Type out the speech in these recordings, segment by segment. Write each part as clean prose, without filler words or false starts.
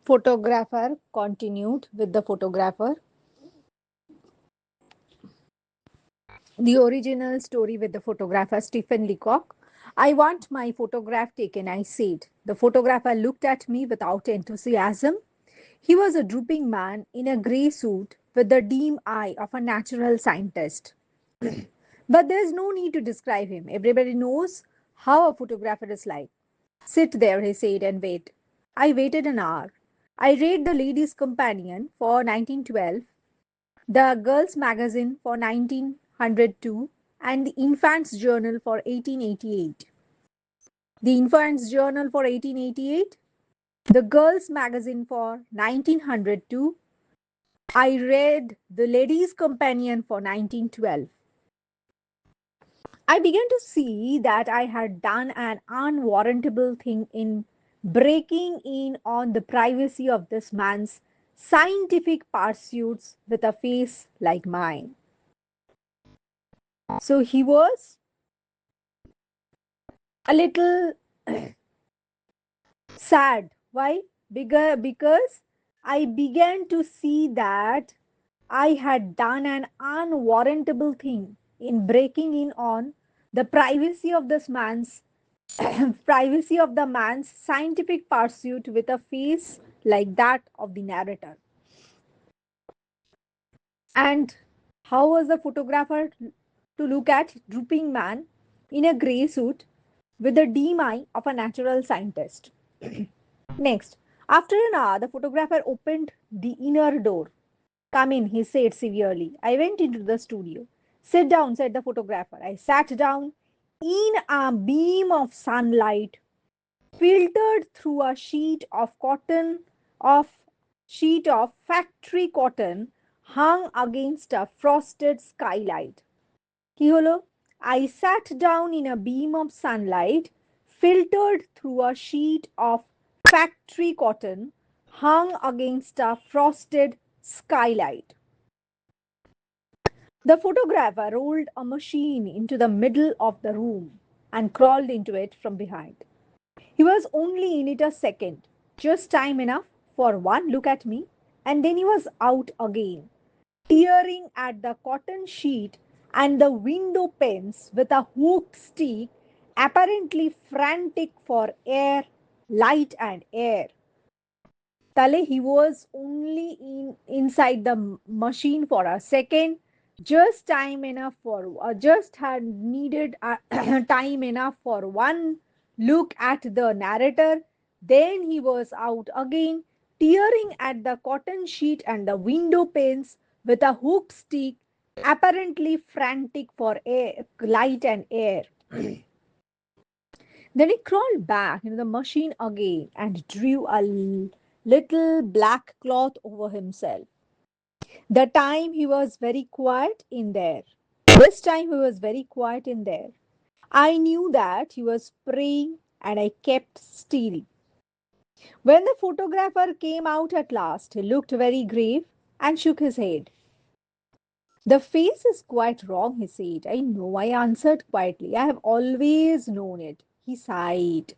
Photographer continued with the photographer. The original story with the photographer Stephen Leacock. I want my photograph taken, I said. The photographer looked at me without enthusiasm. He was a drooping man in a grey suit with the dim eye of a natural scientist. But there's no need to describe him. Everybody knows how a photographer is like. Sit there, he said, and wait. I waited an hour. I read the Ladies' Companion for 1912, the Girls' Magazine for 1902, and the Infants' Journal for 1888. The Infants' Journal for 1888, the Girls' Magazine for 1902. I read the Ladies' Companion for 1912. I began to see that I had done an unwarrantable thing in breaking in on the privacy of this man's scientific pursuits with a face like mine. So he was a little sad. Why? Because I began to see that I had done an unwarrantable thing in breaking in on the privacy of this man's privacy of the man's scientific pursuit with a face like that of the narrator. And how was the photographer to look at drooping man in a grey suit with the dim eye of a natural scientist? Next, after an hour, the photographer opened the inner door. Come in, he said severely. I went into the studio. Sit down, said the photographer. I sat down. In a beam of sunlight filtered through a sheet of factory cotton hung against a frosted skylight. কি হলো? I sat down in a beam of sunlight filtered through a sheet of factory cotton hung against a frosted skylight. The photographer rolled a machine into the middle of the room and crawled into it from behind. He was only in it a second, just time enough for one look at me, and then he was out again, tearing at the cotton sheet and the window panes with a hooked stick, apparently frantic for air, light, and air. Tale, he was only inside the machine for a second, just time enough for just had needed time enough for one look at the narrator. Then he was out again, tearing at the cotton sheet and the window panes with a hooked stick, apparently frantic for air, light and air. Then he crawled back into the machine again and drew a little black cloth over himself. The time he was very quiet in there. This time he was very quiet in there. I knew that he was praying and I kept still. When the photographer came out at last, he looked very grave and shook his head. The face is quite wrong, he said. I know, I answered quietly. I have always known it. He sighed.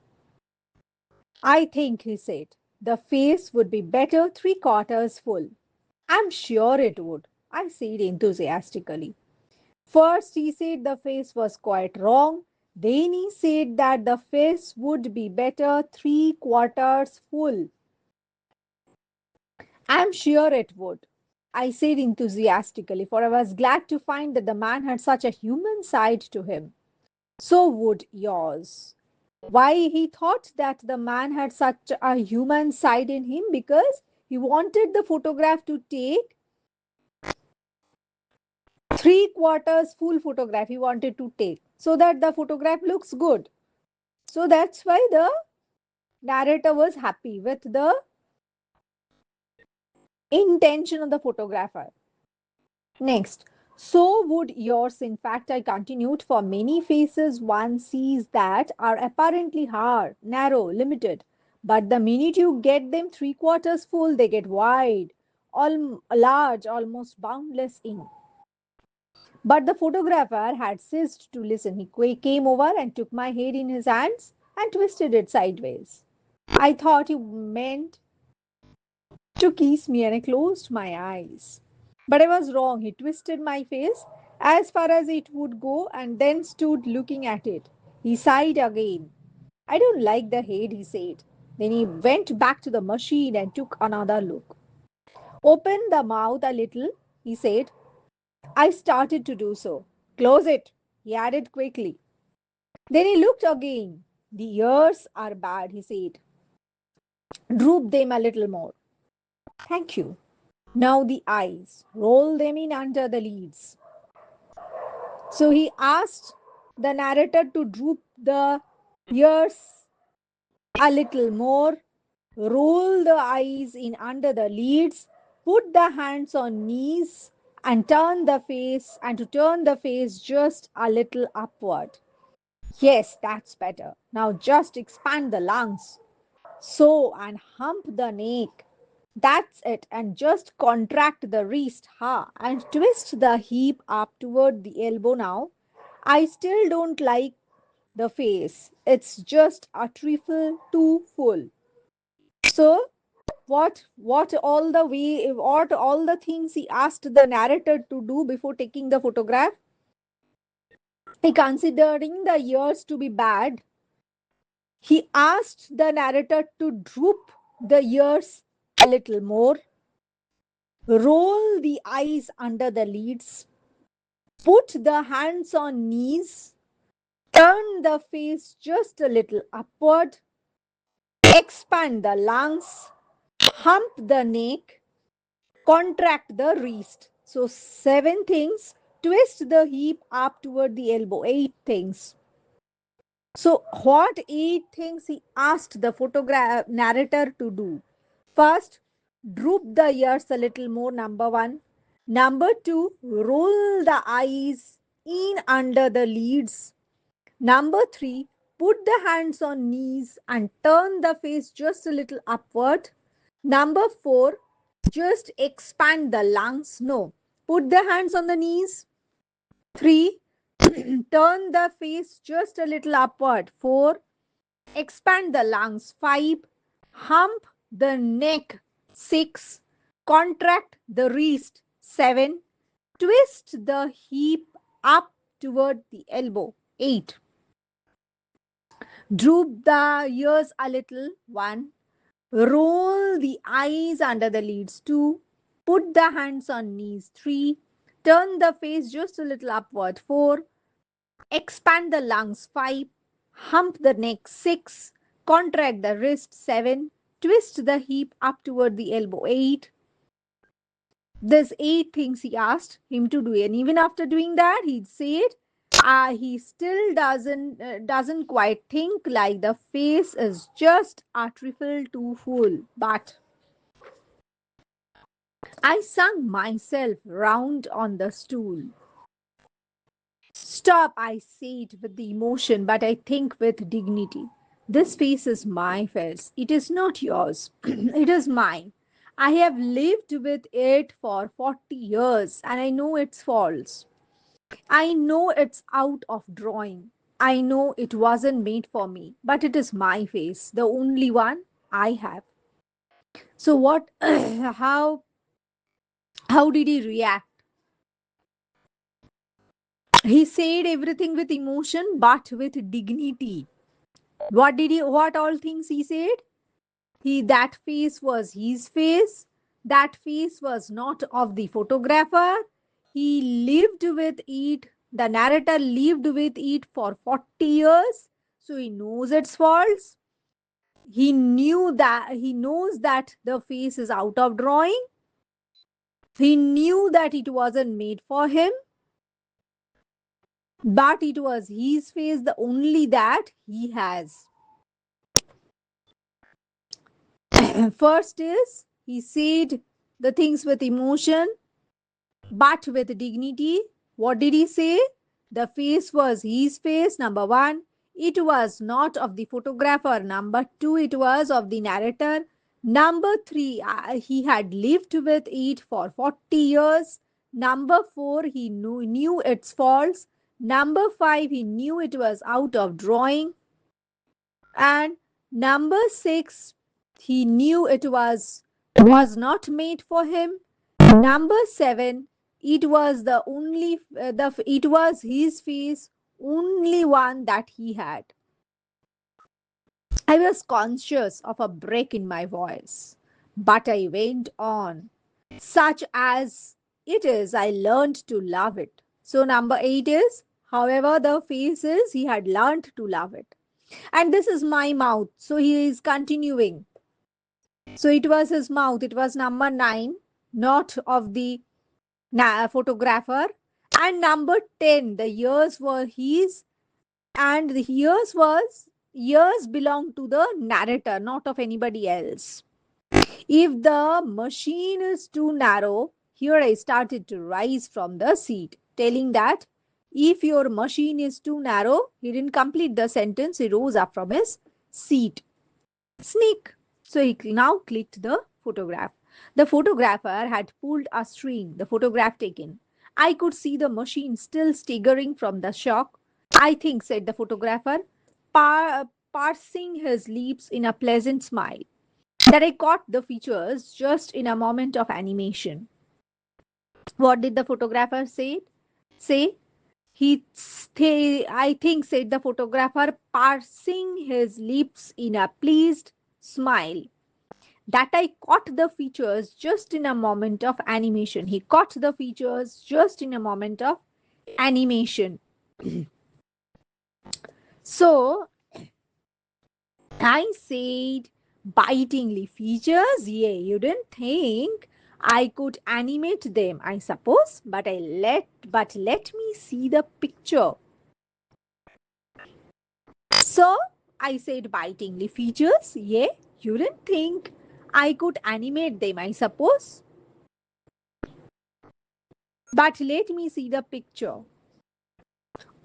I think, he said, the face would be better three-quarters full. I'm sure it would, I said enthusiastically. First, he said the face was quite wrong. Then he said that the face would be better three-quarters full. I'm sure it would, I said enthusiastically, for I was glad to find that the man had such a human side to him. So would yours. Why he thought that the man had such a human side in him? Because he wanted the photograph to take three-quarters full photograph he wanted to take so that the photograph looks good. So that's why the narrator was happy with the intention of the photographer. Next, so would yours. In fact, I continued, for many faces one sees that are apparently hard, narrow, limited. But the minute you get them three-quarters full, they get wide, large, almost boundless in. But the photographer had ceased to listen. He came over and took my head in his hands and twisted it sideways. I thought he meant to kiss me, and I closed my eyes. But I was wrong. He twisted my face as far as it would go and then stood looking at it. He sighed again. I don't like the head, he said. Then he went back to the machine and took another look. Open the mouth a little, he said. I started to do so. Close it, he added quickly. Then he looked again. The ears are bad, he said. Droop them a little more. Thank you. Now the eyes. Roll them in under the lids. So he asked the narrator to droop the ears a little more, roll the eyes in under the lids, put the hands on knees, and to turn the face just a little upward. Yes, that's better. Now just expand the lungs. So, and hump the neck. That's it. And just contract the wrist, and twist the hip up toward the elbow now. I still don't like the face. It's just a trifle too full. So, what all the things he asked the narrator to do before taking the photograph? He considering the ears to be bad. He asked the narrator to droop the ears a little more, roll the eyes under the lids, put the hands on knees, turn the face just a little upward, expand the lungs, hump the neck, contract the wrist. So, 7 things. Twist the hip up toward the elbow. 8 things. So, what 8 things he asked the photograph narrator to do? First, droop the ears a little more. Number one. Number two, roll the eyes in under the lids. Number three, put the hands on knees and turn the face just a little upward. Number four, just expand the lungs. No, put the hands on the knees. Three, turn the face just a little upward. Four, expand the lungs. Five, hump the neck. Six, contract the wrist. Seven, twist the hip up toward the elbow. Eight, droop the ears a little. One, roll the eyes under the lids. Two, put the hands on knees. Three, turn the face just a little upward. Four, expand the lungs. Five, hump the neck. Six, contract the wrist. Seven, twist the hip up toward the elbow. Eight, there's 8 things he asked him to do, and even after doing that, he said he still doesn't quite think, like the face is just a trifle too full. But I sung myself round on the stool. Stop, I said with the emotion, but I think with dignity. This face is my face. It is not yours. It is mine. I have lived with it for 40 years and I know its faults. I know it's out of drawing. I know it wasn't made for me, but it is my face, the only one I have. So what how did he react? He said everything with emotion but with dignity. What all things he said? He That face was his face. That face was not of the photographer. He lived with it. The narrator lived with it for 40 years. So he knows its faults. He knows that the face is out of drawing. He knew that it wasn't made for him, but it was his face, the only that he has. First is he said the things with emotion but with dignity. What did he say? The face was his face, number one. It was not of the photographer. Number two, it was of the narrator. Number three, he had lived with it for 40 years. Number four, he knew its faults. Number five, he knew it was out of drawing. And number six, he knew it was was not made for him. Number 7, it was the only it was his face, only one that he had. I was conscious of a break in my voice, but I went on. Such as it is, I learned to love it. So, number 8 is, however, the face is, he had learned to love it. And this is my mouth. So, he is continuing. So, it was his mouth. It was number 9, not of the photographer. And number 10, the ears were his, and the ears belong to the narrator, not of anybody else. If the machine is too narrow, here I started to rise from the seat, telling that if your machine is too narrow, he didn't complete the sentence, he rose up from his seat. Sneak. So he now clicked the photograph. The photographer had pulled a string, the photograph taken. I could see the machine still staggering from the shock. I think, said the photographer, parsing his lips in a pleasant smile, that I caught the features just in a moment of animation. What did the photographer say? I think, said the photographer, parsing his lips in a pleased smile, that I caught the features just in a moment of animation. He caught the features just in a moment of animation. So I said, bitingly, features? Yeah, you didn't think I could animate them, I suppose, but let me see the picture. So I said, bitingly, features? Yeah, you didn't think I could animate them, I suppose, but let me see the picture.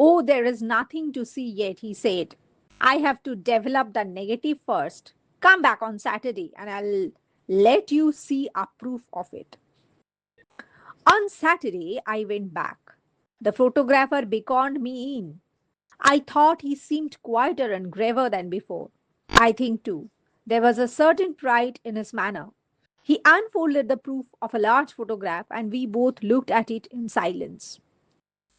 Oh, there is nothing to see yet, he said. I have to develop the negative first. Come back on Saturday and I'll let you see a proof of it. On Saturday, I went back. The photographer beckoned me in. I thought he seemed quieter and graver than before. I think too. There was a certain pride in his manner. He unfolded the proof of a large photograph and we both looked at it in silence.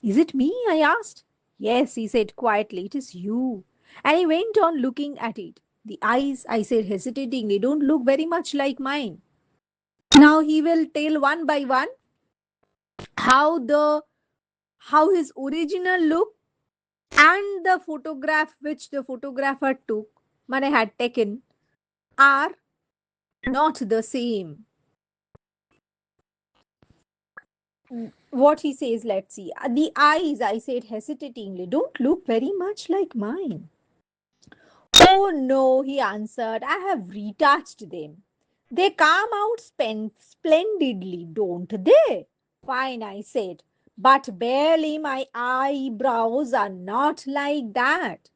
Is it me? I asked. Yes, he said quietly, it is you. And he went on looking at it. The eyes, I said hesitatingly, don't look very much like mine. Now he will tell one by one how the how his original look and the photograph which the photographer took, Mane had taken, are not the same. What he says, let's see. The eyes, I said hesitatingly, don't look very much like mine. Oh no, he answered, I have retouched them. They come out splendidly, don't they? Fine, I said, but barely my eyebrows are not like that.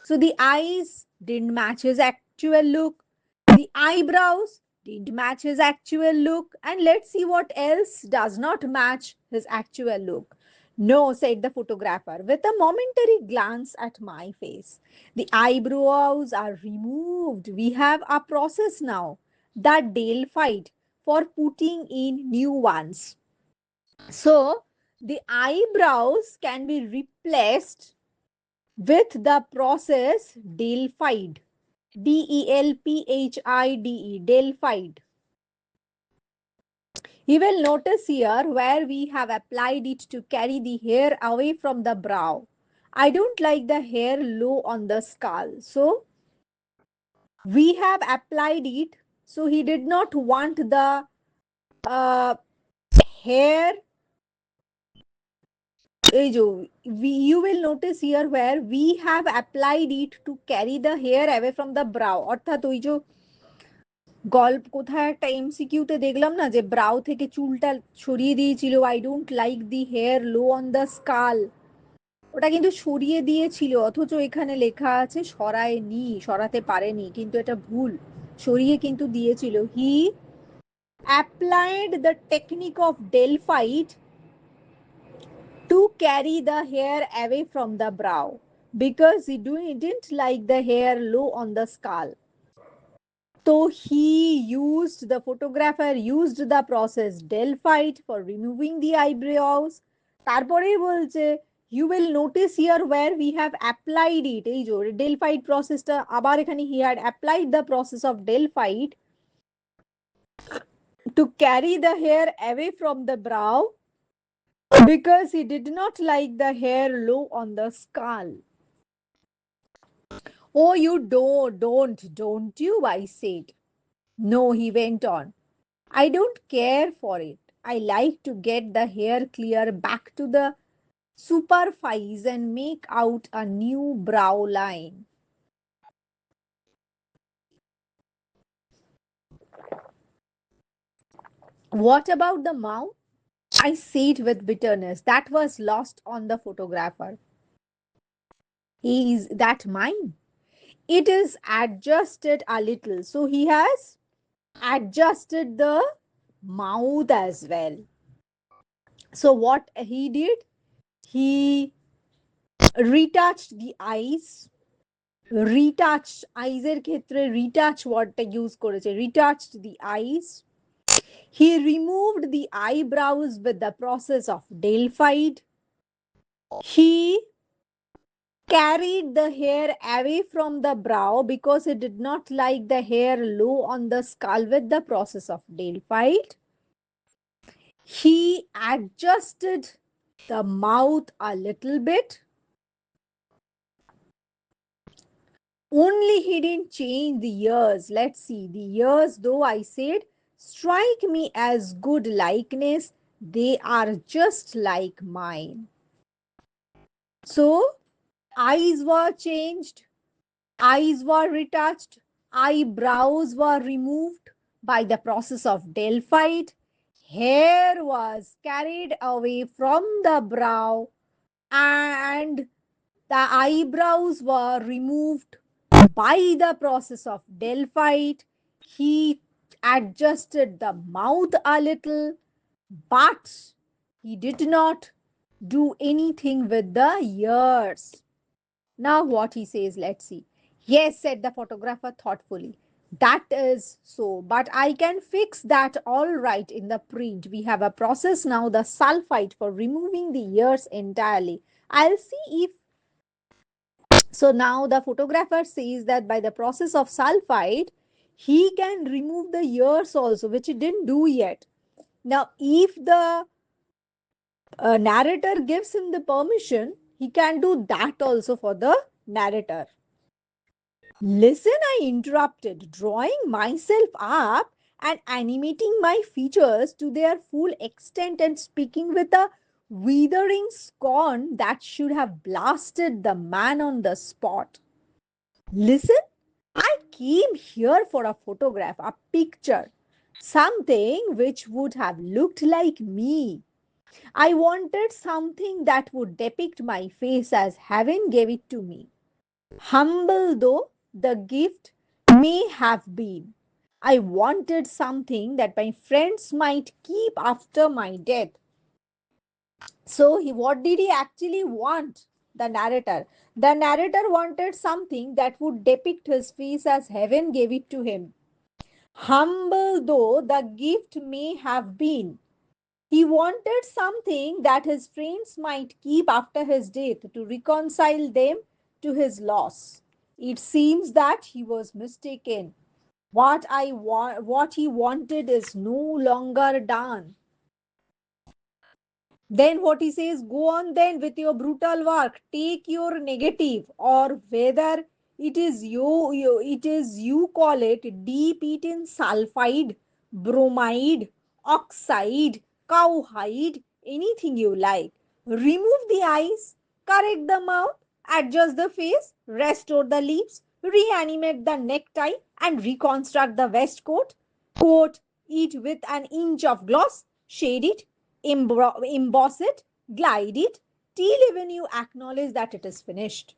So the eyes didn't match his actual look. The eyebrows didn't match his actual look. And let's see what else does not match his actual look. No, said the photographer with a momentary glance at my face. The eyebrows are removed. We have a process now that they'll fight for putting in new ones. So the eyebrows can be replaced with the process Delphide. Delphide. Delphide. You will notice here where we have applied it to carry the hair away from the brow. I don't like the hair low on the skull. So we have applied it. So he did not want the uh, hair. You will notice here where we have applied it to carry the hair away from the brow. অর্থাৎ ওই যে গল্প কোথায় একটা এমসিকিউতে দেখলাম না যে ব্রাউ থেকে চুলটা সরিয়ে দিয়েছিল, I don't like the hair low on the skull, ওটা কিন্তু সরিয়ে দিয়েছিল অথচ এখানে লেখা আছে সরায়নি, সরাতে পারেনি, কিন্তু এটা ভুল, সরিয়ে কিন্তু দিয়েছিল। He applied the technique of ডেলফাইট to carry the hair away from the brow because he didn't like the hair low on the skull. So the photographer used the process Delphite for removing the eyebrows. তারপরেই বলছে you will notice here where we have applied it, এই যে Delphite processটা আবার এখানে he had applied the process of Delphite to carry the hair away from the brow because he did not like the hair low on the skull. Oh, you don't you? I said. No, he went on. I don't care for it. I like to get the hair clear back to the supervise and make out a new brow line. What about the mouth? I said with bitterness. That was lost on the photographer. Is that mine? It is adjusted a little. So he has adjusted the mouth as well. So what he did, he retouched the eyes, retouched eyes এর ক্ষেত্রে retouch wordটা use করেছে, retouched the eyes. He removed the eyebrows with the process of Delphite. He carried the hair away from the brow because he did not like the hair low on the skull with the process of Delphite. He adjusted the mouth a little bit. Only he didn't change the ears. Let's see. The ears, though I said, strike me as good likeness. They are just like mine. So, eyes were changed, eyes were retouched, eyebrows were removed by the process of Delphite. Hair was carried away from the brow and the eyebrows were removed by the process of Delphite. He adjusted the mouth a little, but he did not do anything with the ears. Now, what he says, let's see. Yes, said the photographer thoughtfully. That is so, but I can fix that all right in the print. We have a process now, the sulfite, for removing the ears entirely. I'll see if so. Now the photographer says that by the process of sulfite, he can remove the ears also, which he didn't do yet. Now, if the narrator gives him the permission, he can do that also for the narrator. Listen, I interrupted, drawing myself up and animating my features to their full extent and speaking with a withering scorn that should have blasted the man on the spot. Listen, I came here for a photograph, a picture, something which would have looked like me. I wanted something that would depict my face as heaven gave it to me. Humble though the gift may have been, I wanted something that my friends might keep after my death. So, what did he actually want? The narrator. The narrator wanted something that would depict his face as heaven gave it to him. Humble though the gift may have been, he wanted something that his friends might keep after his death to reconcile them to his loss. It seems that he was mistaken. What he wanted is no longer done. Then what he says, go on then with your brutal work. Take your negative, or whether it is you call it deep eaten sulfide, bromide, oxide, cowhide, anything you like. Remove the eyes, correct the mouth, adjust the face, restore the lips, reanimate the necktie, and reconstruct the waistcoat. Coat it with an inch of gloss, shade it, emboss it, glide it, till even you acknowledge that it is finished.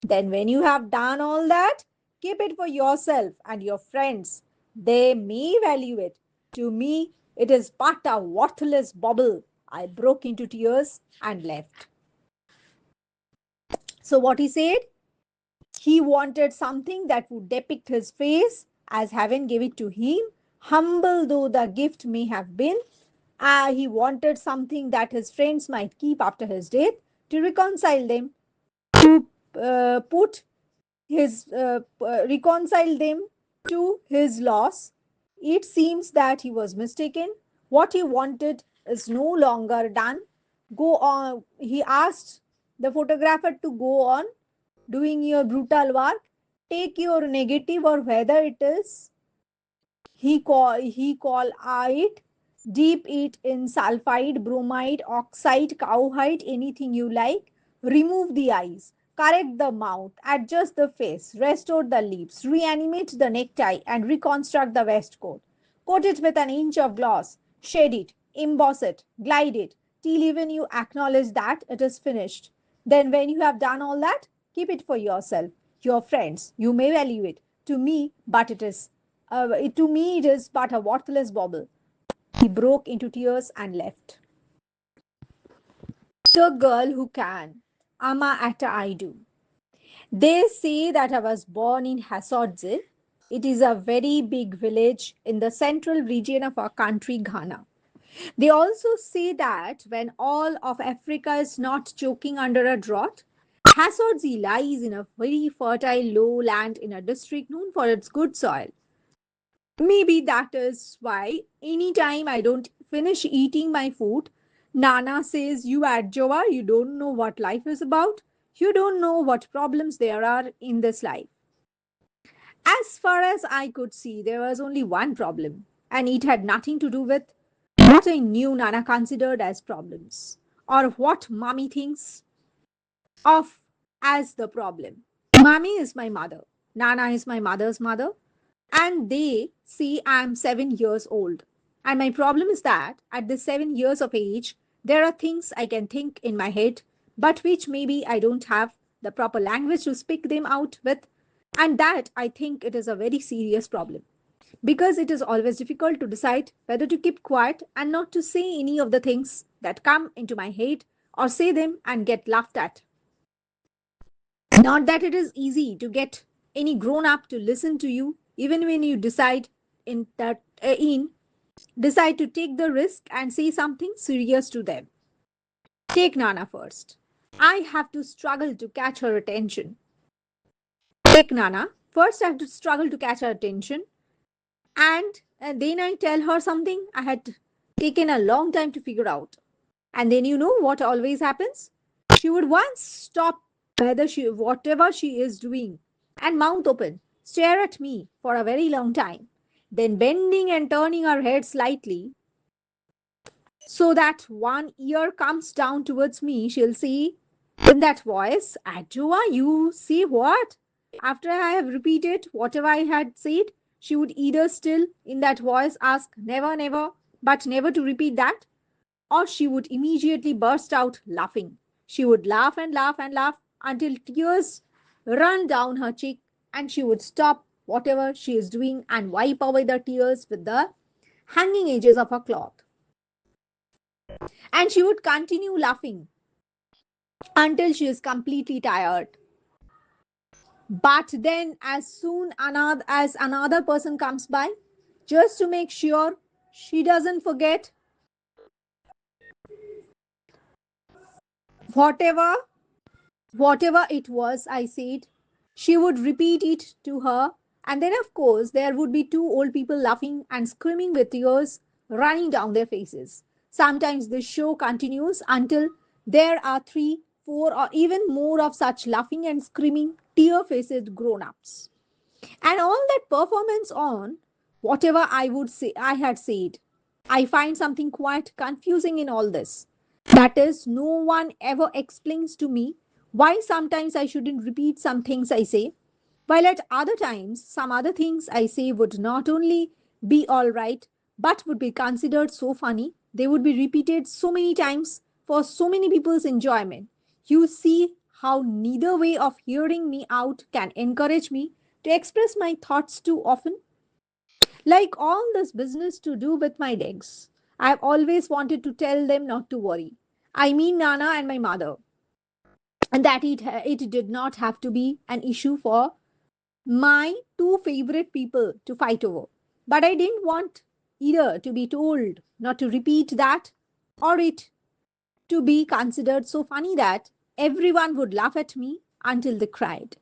Then, when you have done all that, keep it for yourself and your friends. They may value it. To me, it is but a worthless bauble. I broke into tears and left. So, what he said? He wanted something that would depict his face as heaven gave it to him, humble though the gift may have been. He wanted something that his friends might keep after his death to reconcile them, to put reconcile them to his loss. It seems that he was mistaken. What he wanted is no longer done. Go on. He asked the photographer to go on doing your brutal work. Take your negative, or whether it is he call it, dip it in sulfide, bromide, oxide, cowhide, anything you like. Remove the eyes, correct the mouth, adjust the face, restore the lips, reanimate the necktie, and reconstruct the waistcoat. Coat it with an inch of gloss, shade it, emboss it, glide it, till even you acknowledge that it is finished. Then, when you have done all that, keep it for yourself, your friends. You may value it. To me, but it is to me, it is but a worthless bauble. He broke into tears and left. The girl who can. Ama Atta I do. They say that I was born in Hasodze. It is a very big village in the central region of our country, Ghana. They also say that when all of Africa is not choking under a drought, Hasodzi lies in a very fertile lowland in a district known for its good soil. Maybe that is why anytime I don't finish eating my food, Nana says, "You Adjoa, you don't know what life is about. You don't know what problems there are in this life." As far as I could see, there was only one problem, and it had nothing to do with what I knew Nana considered as problems, or what Mommy thinks of as the problem. Mommy is my mother, Nana is my mother's mother, and they see I'm 7 years old. And my problem is that at this 7 years of age, there are things I can think in my head, but which maybe I don't have the proper language to speak them out with. And that I think it is a very serious problem because it is always difficult to decide whether to keep quiet and not to say any of the things that come into my head, or say them and get laughed at. Not that it is easy to get any grown up to listen to you, even when you decide to take the risk and say something serious to them. Take Nana first. I have to struggle to catch her attention. Take Nana. First, I have to struggle to catch her attention, and then I tell her something I had taken a long time to figure out. And then you know what always happens? She would once stop whatever she is doing and mouth open, stare at me for a very long time. Then bending and turning her head slightly so that one ear comes down towards me, she'll say in that voice, "Adjoa, you see what?" After I have repeated whatever I had said, she would either still in that voice ask, "Never, never," but never to repeat that, or she would immediately burst out laughing. She would laugh and laugh and laugh until tears run down her cheek, and she would stop whatever she is doing and wipe away the tears with the hanging edges of her cloth. And she would continue laughing until she is completely tired. But then, as another person comes by, just to make sure she doesn't forget whatever whatever it was I said, she would repeat it to her. And then, of course, there would be two old people laughing and screaming with tears running down their faces. Sometimes the show continues until there are three, four, or even more of such laughing and screaming, tear faced grown ups. And all that performance on whatever I would say I had said. I find something quite confusing in all this. That is, no one ever explains to me why sometimes I shouldn't repeat some things I say, while at other times some other things I say would not only be all right, but would be considered so funny, they would be repeated so many times for so many people's enjoyment. You see how neither way of hearing me out can encourage me to express my thoughts too often. Like all this business to do with my legs. I've always wanted to tell them not to worry. I mean, Nana and my mother, and that it did not have to be an issue for my two favorite people to fight over. But I didn't want either to be told not to repeat that or it to be considered so funny that everyone would laugh at me until they cried.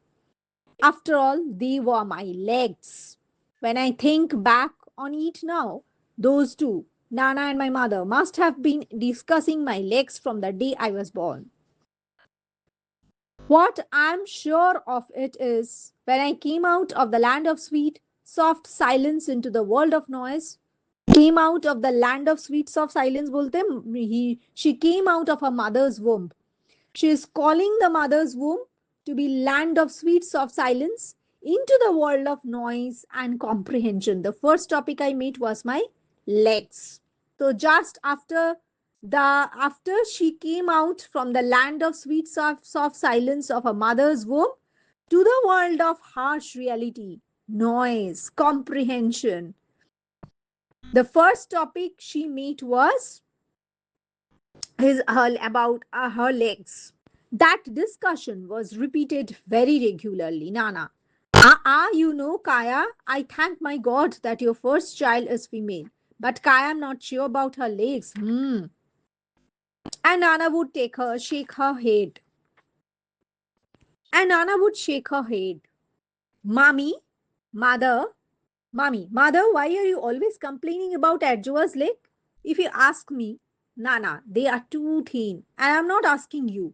After all, they were my legs. When I think back on it now, those two, Nana and my mother, must have been discussing my legs from the day I was born. What I'm sure of it is when I came out of the land of sweet, soft silence into the world of noise, came out of the land of sweet, soft silence, bolte she came out of her mother's womb. She is calling the mother's womb to be land of sweet, soft silence into the world of noise and comprehension. The first topic I met was my legs. So just after she came out from the land of sweet, soft silence of her mother's womb to the world of harsh reality, noise, comprehension. The first topic she met was about her legs. That discussion was repeated very regularly. Nana, you know, Kaya, I thank my God that your first child is female. But Kaya, I'm not sure about her legs. And Nana would shake her head. And Nana would shake her head. Mommy, mother, mother, why are you always complaining about Adjoa's leg? If you ask me, Nana, they are too thin. And I'm not asking you.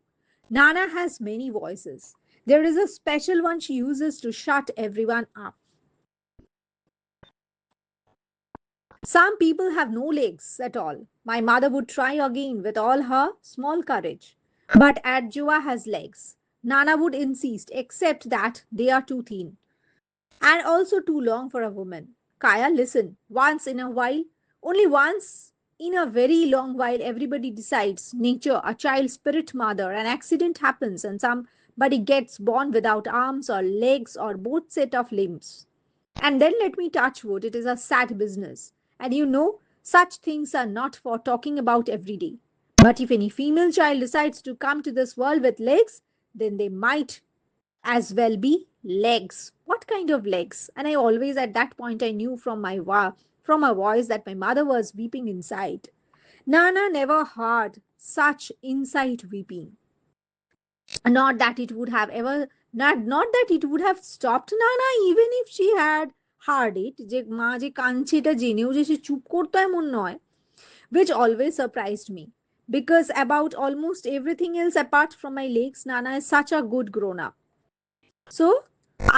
Nana has many voices. There is a special one she uses to shut everyone up. Some people have no legs at all. My mother would try again with all her small courage. But Adjoa has legs. Nana would insist, except that they are too thin and also too long for a woman. Kaya, listen, once in a while, only once in a very long while, everybody decides nature, a child, spirit, mother, an accident happens and somebody gets born without arms or legs or both set of limbs. And then let me touch wood, it is a sad business. And you know, such things are not for talking about every day. But if any female child decides to come to this world with legs, then they might as well be legs. What kind of legs? And I always at that point I knew from from her voice that my mother was weeping inside. Nana never heard such inside weeping. Not that it would have ever not that it would have stopped Nana even if she had heard it. যে মা যে কাঁদছে এটা জেনেও যে সে চুপ করতো এমন নয়, which always surprised me. Because about almost everything else apart from my legs, Nana is such a good grown up. So,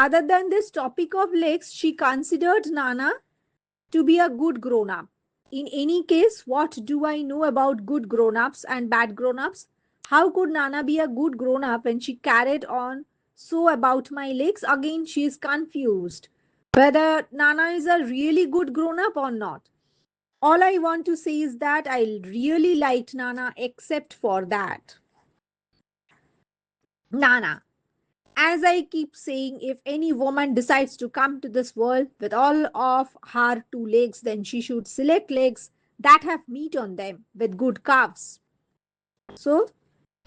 other than this topic of legs, she considered Nana to be a good grown up. In any case, what do I know about good grown ups and bad grown ups? How could Nana be a good grown up when she carried on so about my legs? Again, she is confused whether Nana is a really good grown up or not. All I want to say is that I really liked Nana except for that. Nana, as I keep saying, if any woman decides to come to this world with all of her two legs, then she should select legs that have meat on them with good calves. So,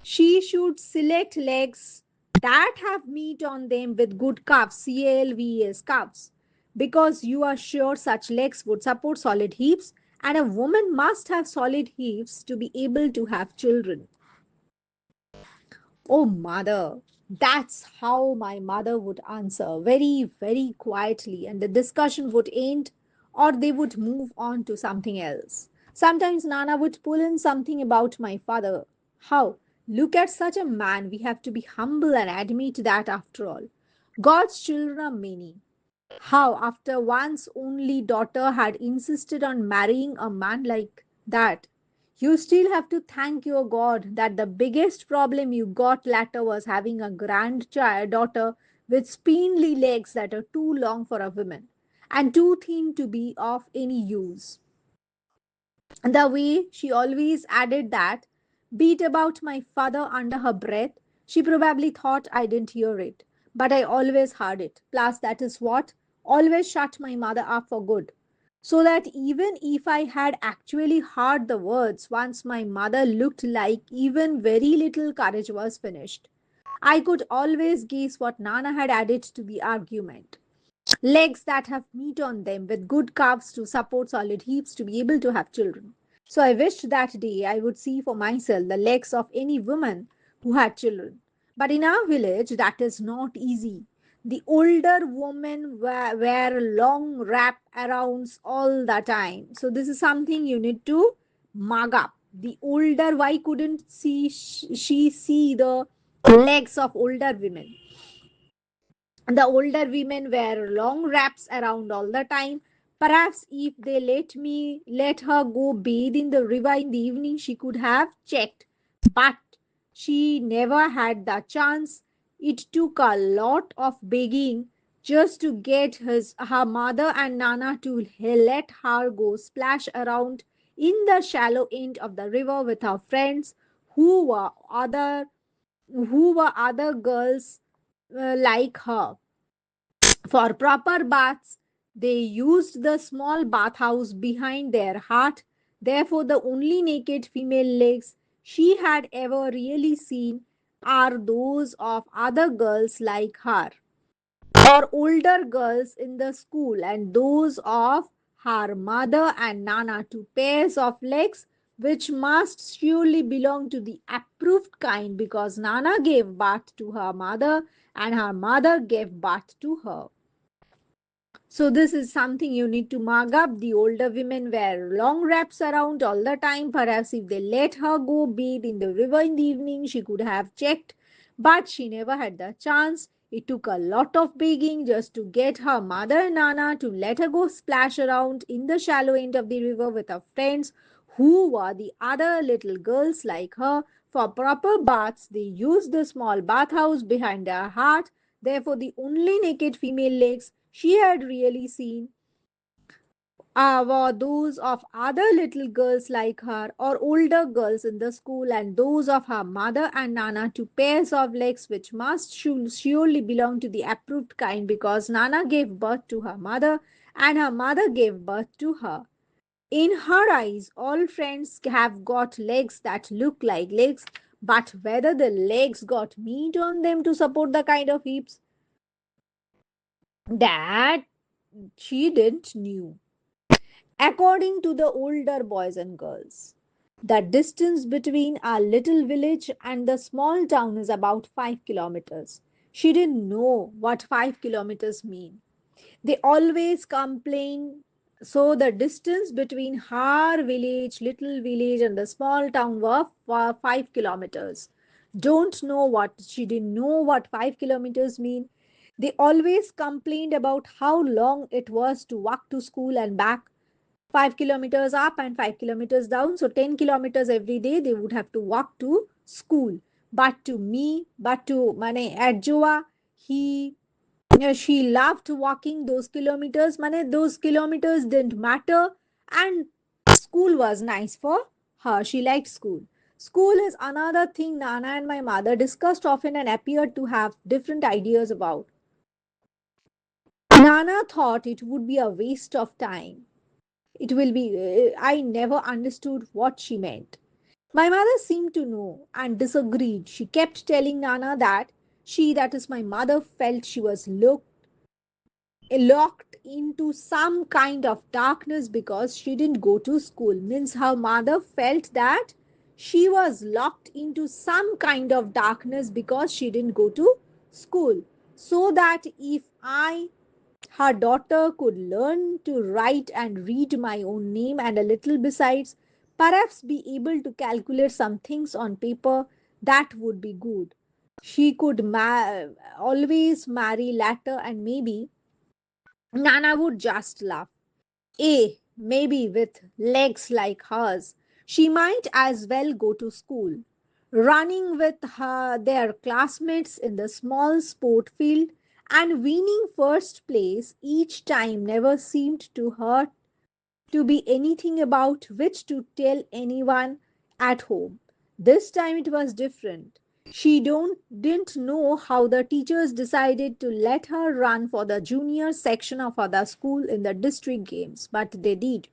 she should select legs that have meat on them with good calves, CALVES, calves, because you are sure such legs would support solid hips, and a woman must have solid hips to be able to have children. Oh, mother. That's how my mother would answer, very, very quietly, and the discussion would end or they would move on to something else. Sometimes Nana would pull in something about my father. How? Look at such a man. We have to be humble and admit that after all. God's children are many. How, after one's only daughter had insisted on marrying a man like that, you still have to thank your God that the biggest problem you got later was having a grandchild daughter with spindly legs that are too long for a woman and too thin to be of any use. And the way she always added that, beat about my father under her breath, she probably thought I didn't hear it. But I always heard it. Plus, that is what always shut my mother up for good. So that even if I had actually heard the words, once my mother looked like even very little courage was finished. I could always guess what Nana had added to the argument. Legs that have meat on them with good calves to support solid hips to be able to have children. So I wished that day I would see for myself the legs of any woman who had children. But in our village, that is not easy. The older women wear long wrap arounds all the time. So this is something you need to mug up. The older, why couldn't she see the legs of older women? The older women wear long wraps around all the time. Perhaps if they let her go bathe in the river in the evening, she could have checked. But she never had the chance. It took a lot of begging just to get her mother and Nana to let her go splash around in the shallow end of the river with her friends who were other girls like her. For proper baths, they used the small bathhouse behind their hut. Therefore, the only naked female legs she had ever really seen are those of other girls like her, or older girls in the school, and those of her mother and Nana, two pairs of legs which must surely belong to the approved kind because Nana gave birth to her mother and her mother gave birth to her. So this is something you need to mark up. The older women wear long wraps around all the time. Perhaps if they let her go bathe in the river in the evening, she could have checked. But she never had the chance. It took a lot of begging just to get her mother Nana to let her go splash around in the shallow end of the river with her friends who were the other little girls like her. For proper baths, they used the small bathhouse behind their hut. Therefore, the only naked female legs she had really seen were those of other little girls like her or older girls in the school, and those of her mother and Nana, two pairs of legs which must surely belong to the approved kind because Nana gave birth to her mother and her mother gave birth to her. In her eyes, all friends have got legs that look like legs, but whether the legs got meat on them to support the kind of hips, that she didn't knew. According to the older boys and girls, the distance between our little village and the small town is about 5 kilometers. She didn't know what 5 kilometers mean. They always complain. So the distance between her village, little village, and the small town were 5 kilometers. Don't know what she didn't know what 5 kilometers mean. They always complained about how long it was to walk to school and back. 5 kilometers up and 5 kilometers down. So 10 kilometers every day they would have to walk to school. But to Mane Adjoa, he she loved walking those kilometers. Mane those kilometers didn't matter, and school was nice for her. She liked school. School is another thing Nana and my mother discussed often and appeared to have different ideas about. Nana thought it would be a waste of time. It will be, I never understood what she meant. My mother seemed to know and disagreed. She kept telling Nana that she, that is my mother, felt she was locked into some kind of darkness because she didn't go to school. Means her mother felt that she was locked into some kind of darkness because she didn't go to school. So that if I, her daughter, could learn to write and read my own name and a little besides, perhaps be able to calculate some things on paper, that would be good. She could always marry later, and maybe Nana would just laugh. Maybe with legs like hers, she might as well go to school. Running with their classmates in the small sport field and winning first place each time never seemed to her to be anything about which to tell anyone at home. This time it was different. She didn't know how the teachers decided to let her run for the junior section of other school in the district games, but they did.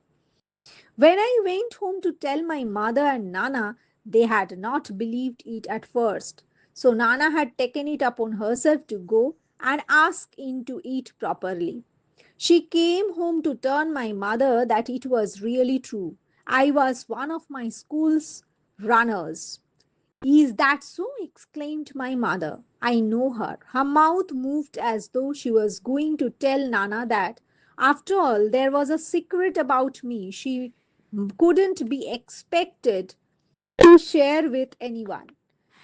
When I went home to tell my mother and Nana, they had not believed it at first. So Nana had taken it upon herself to go and ask in to eat properly. She came home to tell my mother that it was really true. I was one of my school's runners. Is that so? Exclaimed my mother. I know her. Her mouth moved as though she was going to tell Nana that, after all, there was a secret about me she couldn't be expected to share with anyone.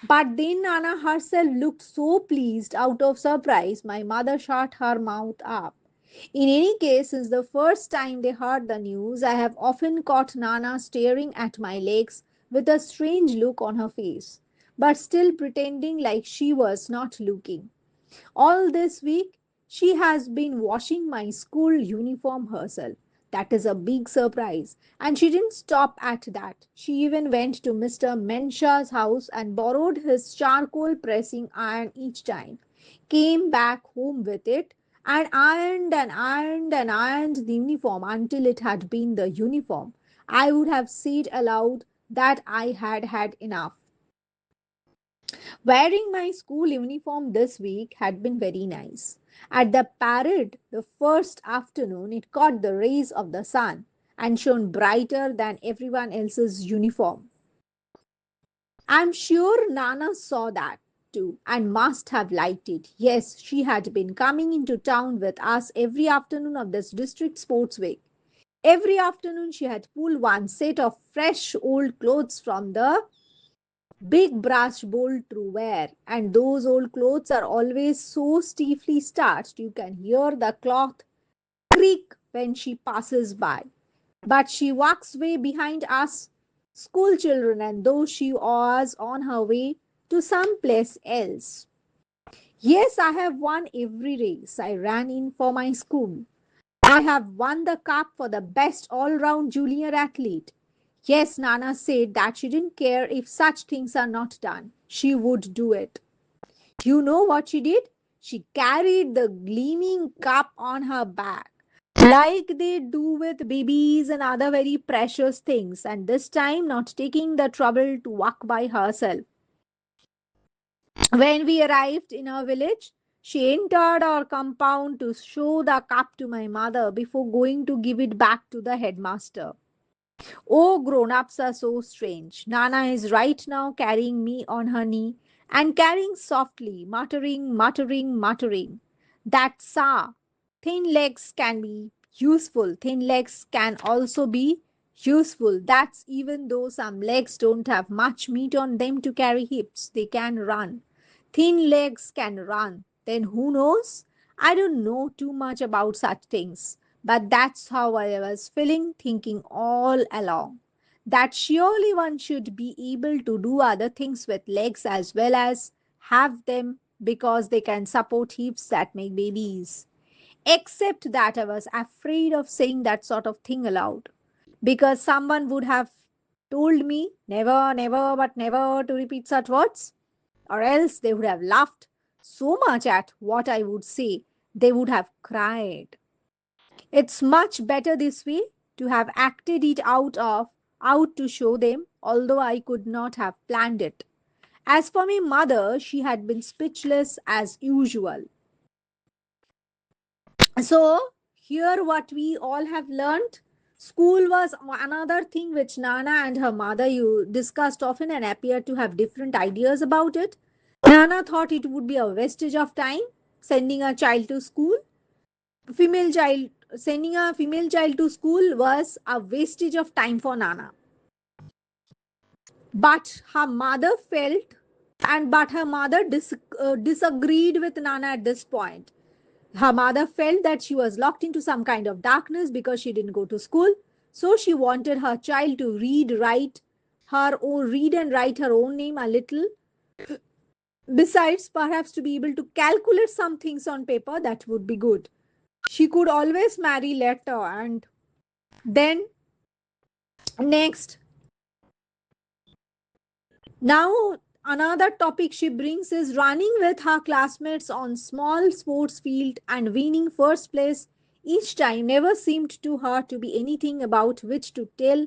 But then Nana herself looked so pleased out of surprise, my mother shut her mouth up. In any case, since the first time they heard the news, I have often caught Nana staring at my legs with a strange look on her face, but still pretending like she was not looking. All this week, she has been washing my school uniform herself. That is a big surprise. And she didn't stop at that. She even went to Mr. Mensha's house and borrowed his charcoal pressing iron each time, came back home with it, and ironed and ironed and ironed the uniform until it had been the uniform. I would have said aloud that I had had enough. Wearing my school uniform this week had been very nice. At the parade, the first afternoon, it caught the rays of the sun and shone brighter than everyone else's uniform. I'm sure Nana saw that too and must have liked it. Yes, she had been coming into town with us every afternoon of this district sports week. Every afternoon, she had pulled one set of fresh old clothes from the big brass bowl to wear, and those old clothes are always so stiffly starched you can hear the cloth creak when she passes by. But she walks way behind us school children, and though she was on her way to some place else. Yes, I have won every race I ran in for my school. I have won the cup for the best all round junior athlete. Yes, Nana said that she didn't care if such things are not done. She would do it. You know what she did? She carried the gleaming cup on her back, like they do with babies and other very precious things, and this time not taking the trouble to walk by herself. When we arrived in our village, she entered our compound to show the cup to my mother before going to give it back to the headmaster. Oh, grown ups are so strange. Nana is right now carrying me on her knee and carrying softly, muttering, muttering, muttering. That sa. Thin legs can be useful. Thin legs can also be useful. That's even though some legs don't have much meat on them to carry hips, they can run. Thin legs can run. Then who knows? I don't know too much about such things, but that's how I was feeling, thinking all along. That surely one should be able to do other things with legs as well as have them because they can support hips that make babies. Except that I was afraid of saying that sort of thing aloud because someone would have told me never, never, but never to repeat such words, or else they would have laughed so much at what I would say, they would have cried. It's much better this way to have acted it out to show them, although I could not have planned it. As for my mother, she had been speechless as usual. So, here what we all have learned. School was another thing which Nana and her mother you discussed often and appeared to have different ideas about it. Nana thought it would be a wastage of time sending a child to school. Female child Sending a female child to school was a wastage of time for Nana. But her mother felt but her mother disagreed with Nana at this point. Her mother felt that she was locked into some kind of darkness because she didn't go to school. So she wanted her child to read and write her own name a little. Besides, perhaps to be able to calculate some things on paper, that would be good. She could always marry later. And then, next, now another topic she brings is running with her classmates on small sports field and winning first place each time never seemed to her to be anything about which to tell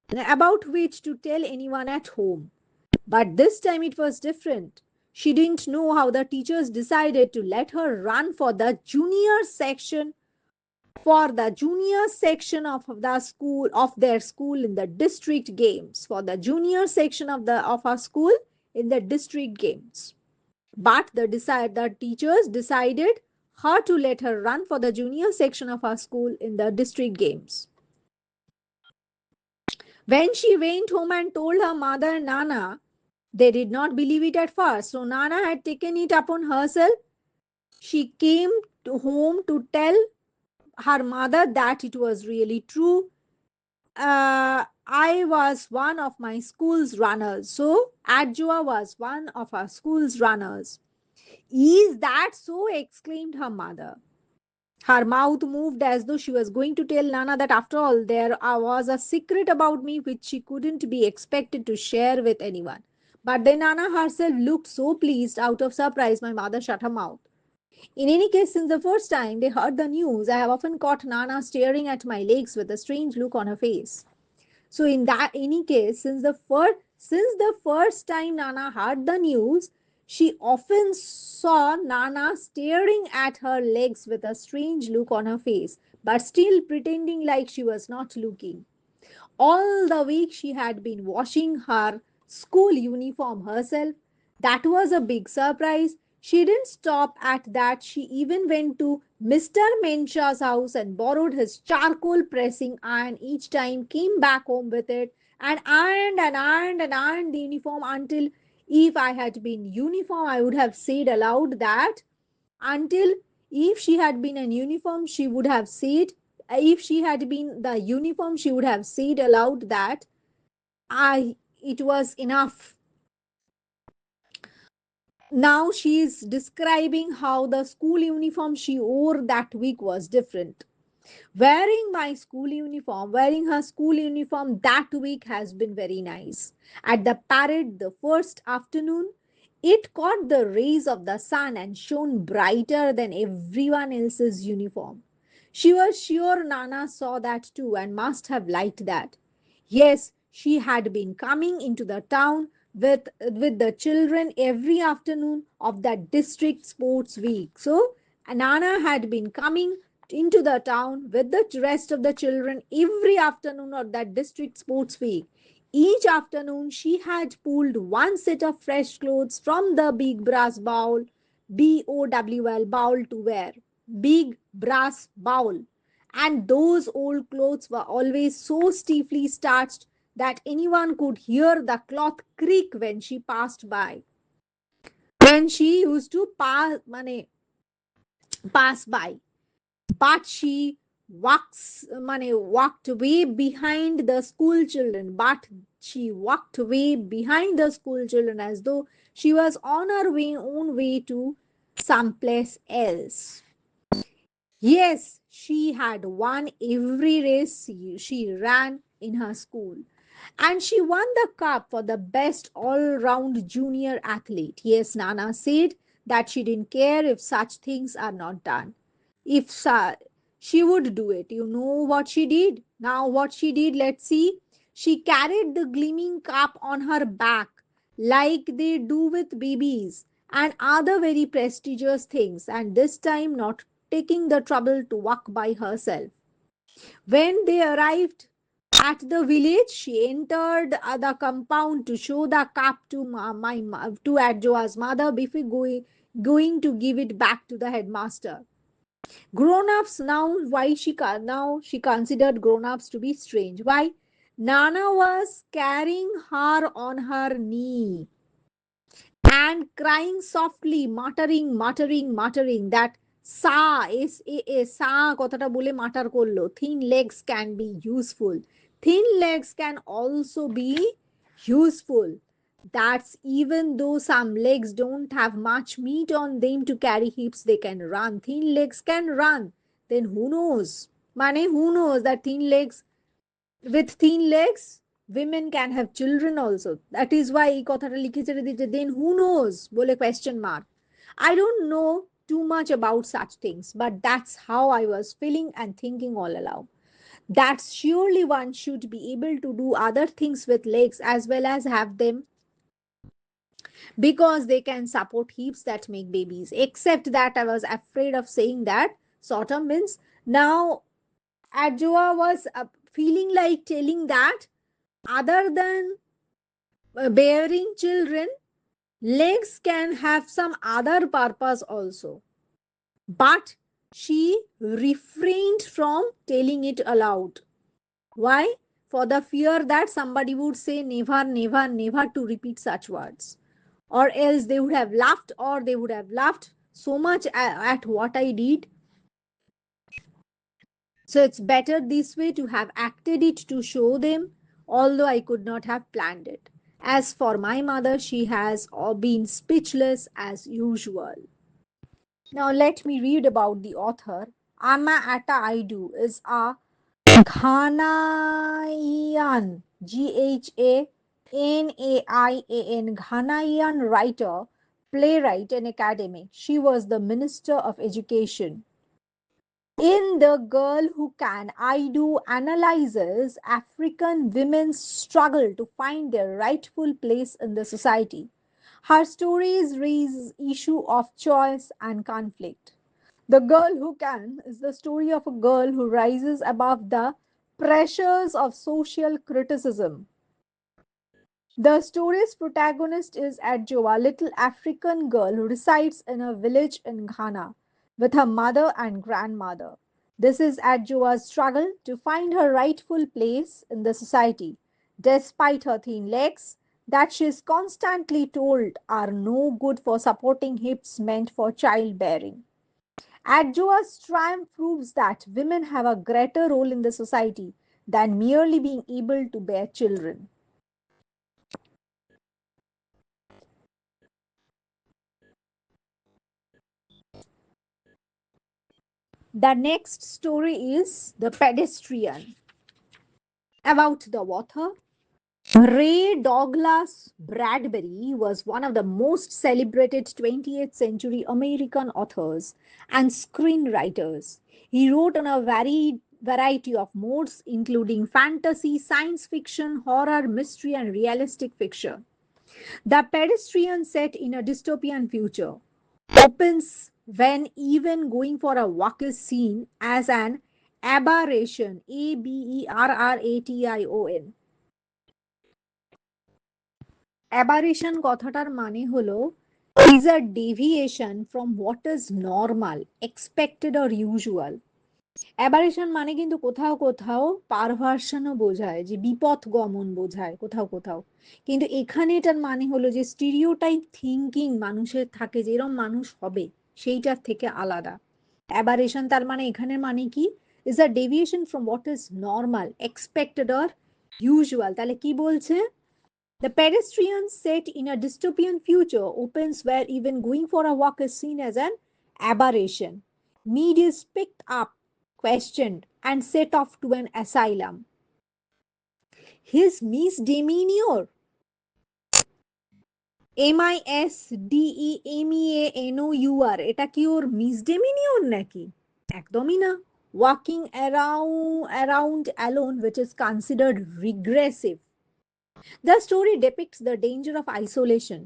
anyone at home. But this time it was different. She didn't know how the teachers decided to let her run for the junior section of the school of their school in the district games, for the junior section of our school in the district games. But the teachers decided her to let her run for the junior section of our school in the district games. When she went home and told her mother and Nana, they did not believe it at first. So Nana had taken it upon herself. She came to home to tell her mother that it was really true. I was one of my school's runners. So Adjoa was one of our school's runners. Is that so? Exclaimed her mother. Her mouth moved as though she was going to tell Nana that after all there was a secret about me which she couldn't be expected to share with anyone. But then Nana herself looked so pleased. Out of surprise, my mother shut her mouth. In any case, since the first time they heard the news, I have often caught Nana staring at my legs with a strange look on her face. So in that any case, since the first time Nana heard the news, she often saw Nana staring at her legs with a strange look on her face, but still pretending like she was not looking. All the week she had been washing her school uniform herself. That was a big surprise. She didn't stop at that. She even went to Mr. Mensha's house and borrowed his charcoal pressing iron each time, came back home with it, and ironed the uniform until if I had been uniform, I would have said aloud that until if she had been an uniform, she would have said if she had been the uniform, she would have said aloud that I it was enough. Now she is describing how the school uniform she wore that week was different. Wearing her school uniform that week has been very nice. At the parade the first afternoon, it caught the rays of the sun and shone brighter than everyone else's uniform. She was sure Nana saw that too and must have liked that. Yes, she had been coming into the town with the children every afternoon of that district sports week. So Nana had been coming into the town with the rest of the children every afternoon of that district sports week. Each afternoon, she had pulled one set of fresh clothes from the big brass bowl, BOWL bowl to wear. Big brass bowl. And those old clothes were always so stiffly starched that anyone could hear the cloth creak when she passed by. When she used to pass by. But she walked way behind the school children. But she walked way behind the school children as though she was on her own way to someplace else. Yes, she had won every race she ran in her school. And she won the cup for the best all round junior athlete. Yes, Nana said that she didn't care if such things are not done. If she would do it. You know what she did? Now, what she did, let's see. She carried the gleaming cup on her back like they do with babies and other very prestigious things, and this time not taking the trouble to walk by herself. When they arrived at the village, she entered the compound to show the cup to to Adjoa's mother before going to give it back to the headmaster. Grown-ups now, now she considered grown-ups to be strange. Why? Nana was carrying her on her knee and crying softly, muttering that sa sa কথাটা বলে matter করলো. Thin legs can be useful. Thin legs can also be useful. That's even though some legs don't have much meat on them to carry hips, they can run. Thin legs can run. Then who knows? Who knows that with thin legs women can have children also. That is why এই কথাটা লিখেছে দিতে, then who knows বলে question mark. I don't know too much about such things, but that's how I was feeling and thinking all along, that surely one should be able to do other things with legs as well as have them because they can support heaps that make babies. Except that I was afraid of saying that. Sort of means now Adjoa was feeling like telling that other than bearing children, legs can have some other purpose also. But she refrained from telling it aloud. Why? For the fear that somebody would say never, never, never to repeat such words. Or else they would have laughed, or they would have laughed so much at what I did. So it's better this way to have acted it to show them, although I could not have planned it. As for my mother, she has been speechless as usual. Now let me read about the author. Amma Atta Aidu is a Ghanaian, Ghanaian, Ghanaian writer, playwright, and academic. She was the Minister of Education. In The Girl Who Can, Aidu analyzes African women's struggle to find their rightful place in the society. Her stories raise issue of choice and conflict. The Girl Who Can is the story of a girl who rises above the pressures of social criticism. The story's protagonist is Adjoa, a little African girl who resides in a village in Ghana with her mother and grandmother. This is Adjoa's struggle to find her rightful place in the society, despite her thin legs that she is constantly told are no good for supporting hips meant for childbearing. Adjoa's triumph proves that women have a greater role in the society than merely being able to bear children. The next story is The Pedestrian. About the author, Ray Douglas Bradbury was one of the most celebrated 20th century American authors and screenwriters. He wrote on a variety of modes, including fantasy, science fiction, horror, mystery, and realistic fiction. The Pedestrian, set in a dystopian future, opens when even going for a walk is seen as an aberration. Aberration. Aberration কথাটার মানে হলো is a deviation from what is normal, expected or usual. Aberration মানে কিন্তু কোথাও কোথাও পারভার্সনও বোঝায়, যে বিপথ গমন বোঝায় কোথাও কোথাও। কিন্তু এখানে এটার মানে হলো যে স্টিরিওটাইপ থিঙ্কিং মানুষের থাকে যে এরম মানুষ হবে, সেইটার থেকে আলাদা। অ্যাবারেশন তার মানে এখানের মানে কি, is a deviation from what is normal, expected or usual. তাহলে কি বলছে? The pedestrian, set in a dystopian future, opens where even going for a walk is seen as an aberration. Mead is picked up, questioned, and set off to an asylum. His misdemeanor, MISDEMEANOUR, এটা কি ওর misdemeanor নাকি? একদমই না। Walking around alone, which is considered regressive. The story depicts the danger of isolation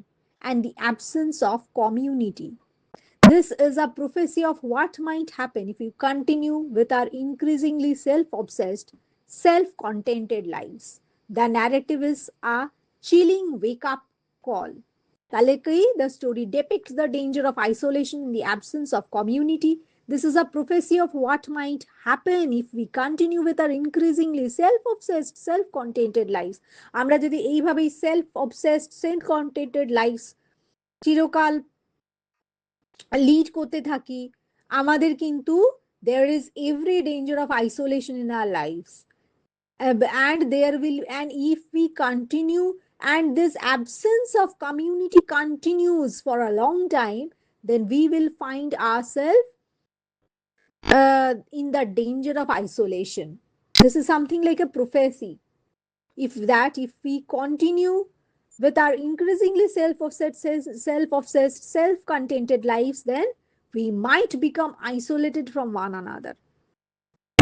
and the absence of community. This is a prophecy of what might happen if we continue with our increasingly self obsessed, self contented lives. The narrative is a chilling wake up call. Taleki, the story depicts the danger of isolation in the absence of community. This is a prophecy of what might happen if we continue with our increasingly self obsessed, self contented lives. আমরা যদি এইভাবেই self obsessed, self contented lives চিরকাল lead করতে থাকি, আমাদের কিন্তু there is every danger of isolation in our lives. And there will, and if we continue and this absence of community continues for a long time, then we will find ourselves in the danger of isolation. This is something like a prophecy. If we continue with our increasingly self-obsessed, self-contented lives, then we might become isolated from one another.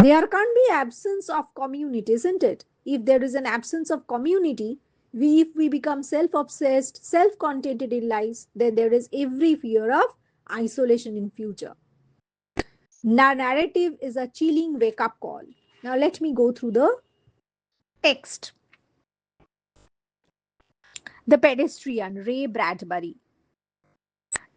There can't be absence of community, isn't it? If there is an absence of community, If we become self obsessed, self contented in lives, then there is every fear of isolation in future. Narrative is a chilling wake up call. Now let me go through the text. The pedestrian, Ray Bradbury.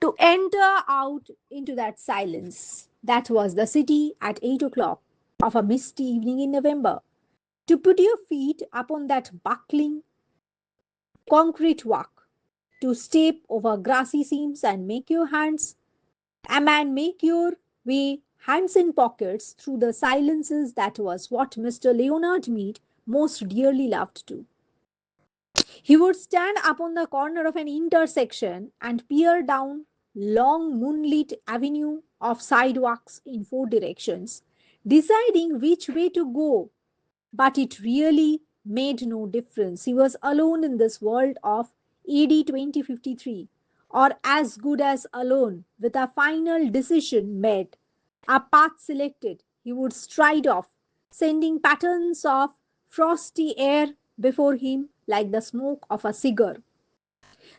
To enter out into that silence, that was the city at 8 o'clock of a misty evening in November. To put your feet upon that buckling concrete walk, to step over grassy seams and make your hands, and make your way hands in pockets through the silences, that was what Mr. Leonard Mead most dearly loved to. He would stand upon the corner of an intersection and peer down long moonlit avenue of sidewalks in four directions, deciding which way to go. But it really made no difference. He was alone in this world of AD 2053, or as good as alone, with a final decision made, a path selected. He would stride off, sending patterns of frosty air before him like the smoke of a cigar.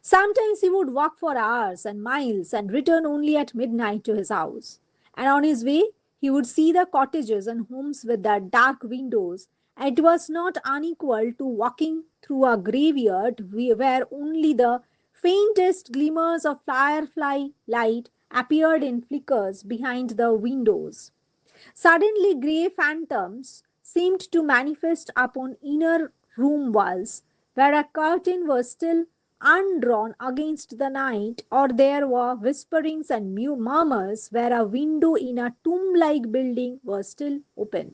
Sometimes he would walk for hours and miles and return only at midnight to his house. And on his way, he would see the cottages and homes with their dark windows. It was not unequal to walking through a graveyard where only the faintest glimmers of firefly light appeared in flickers behind the windows. Suddenly, grey phantoms seemed to manifest upon inner room walls, where a curtain was still undrawn against the night, or there were whisperings and murmurs where a window in a tomb like building was still open.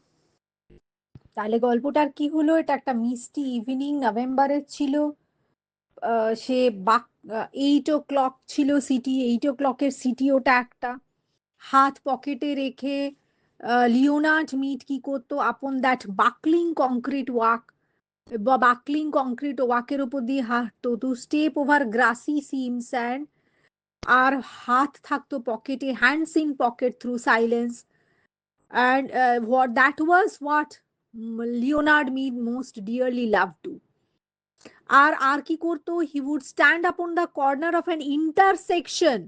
তাহলে গল্পটার কি হলো? এটা একটা মিষ্টি evening নভেম্বরের ছিল। সে 8 o'clock ছিল সিটি, 8 o'clock-এর সিটি ওটা একটা। হাত পকেটে রেখে লিওনার্ড মিট কি করতো? Upon that buckling concrete walk বা বাকলিং কংক্রিট ওয়াকের উপর দিয়ে হাঁটতো, to step over grassy seams and, আর হাত থাকতো পকেটে, hands in pocket through silence. And what that was what Leonard Mead most dearly love to. আর কি করতো? He would stand upon the corner of an intersection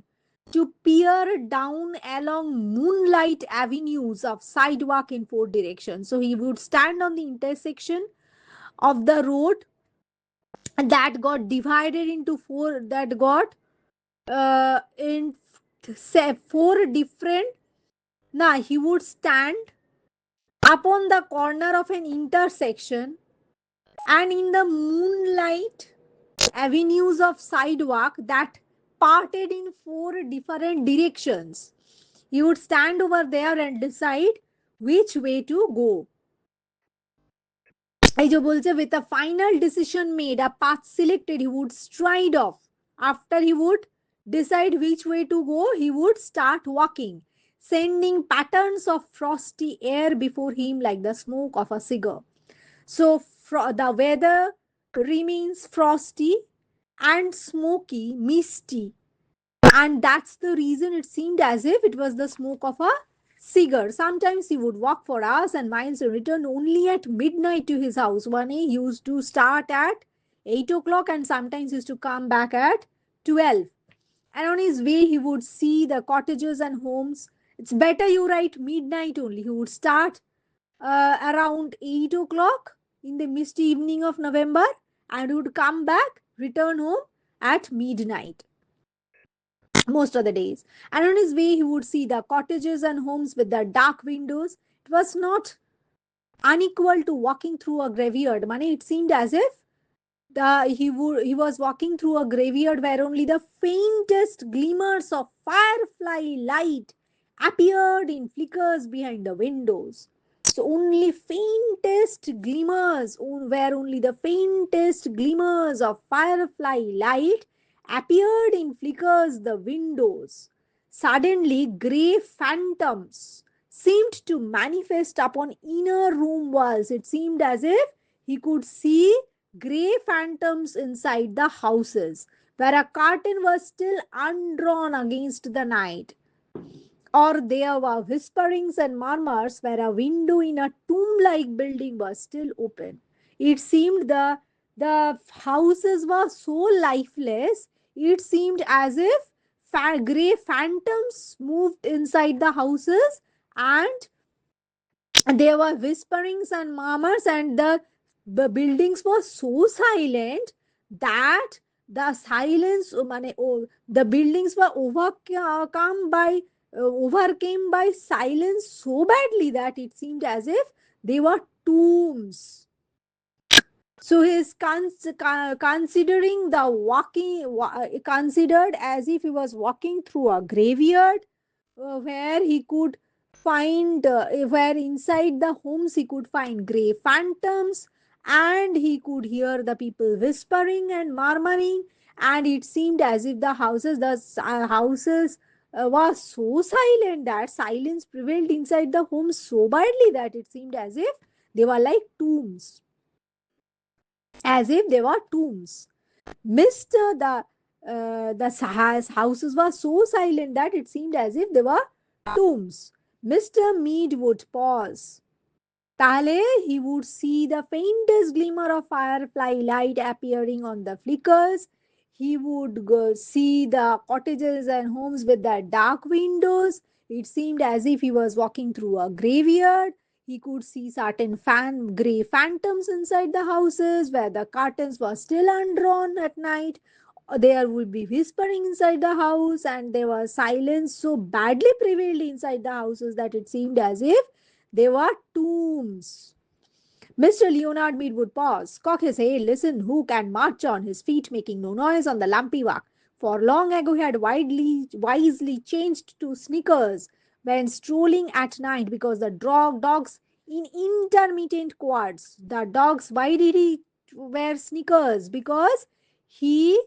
to peer down along moonlight avenues of sidewalk in four directions. So he would stand on the intersection of the road that got divided into four, that got in four different. Now he would stand upon the corner of an intersection, and in the moonlight avenues of sidewalk that parted in four different directions, he would stand over there and decide which way to go. এই যে বলছে, with a final decision made, a path selected, he would stride off. After he would decide which way to go, he would start walking, sending patterns of frosty air before him like the smoke of a cigar. So the weather remains frosty and smoky, misty, and that's the reason it seemed as if it was the smoke of a cigar. Sometimes he would walk for hours and miles and return only at midnight to his house. One day he used to start at 8 o'clock and sometimes used to come back at 12. And on his way, he would see the cottages and homes. It's better you write midnight only. He would start around 8 o'clock in the misty evening of November and would come back, return home at midnight most of the days. And on his way, he would see the cottages and homes with their dark windows. It was not unequal to walking through a graveyard. Money, it seemed as if he was walking through a graveyard where only the faintest glimmers of firefly light appeared in flickers behind the windows. So only faintest glimmers, where only the faintest glimmers of firefly light appeared in flickers the windows. Suddenly, grey phantoms seemed to manifest upon inner room walls. It seemed as if he could see grey phantoms inside the houses, where a curtain was still undrawn against the night, or there were whisperings and murmurs where a window in a tomb like building was still open. It seemed the The houses were so lifeless, it seemed as if grey phantoms moved inside the houses, and there were whisperings and murmurs, and the buildings were so silent that the silence the buildings were overcame by silence so badly that it seemed as if they were tombs. So he is considering the considered as if he was walking through a graveyard, where he could find where inside the homes he could find grey phantoms, and he could hear the people whispering and murmuring, and it seemed as if the houses was so silent that silence prevailed inside the homes so badly that it seemed as if they were like tombs, as if they were tombs. Mr. The houses were so silent that it seemed as if they were tombs. Mr. Mead would pause. Tale, he would see the faintest glimmer of firefly light appearing on the flickers. He would go see the cottages and homes with their dark windows. It seemed as if he was walking through a graveyard. He could see certain grey phantoms inside the houses where the curtains were still undrawn at night. There would be whispering inside the house, and there was silence so badly prevailed inside the houses that it seemed as if they were tombs. Mr. Leonard Mead would pause, cock his head, listen, hook, and march on, his feet making no noise on the lumpy walk. For long ago he had wisely changed to sneakers when strolling at night, because the dogs in intermittent quads. The dogs, why did he wear sneakers? Because he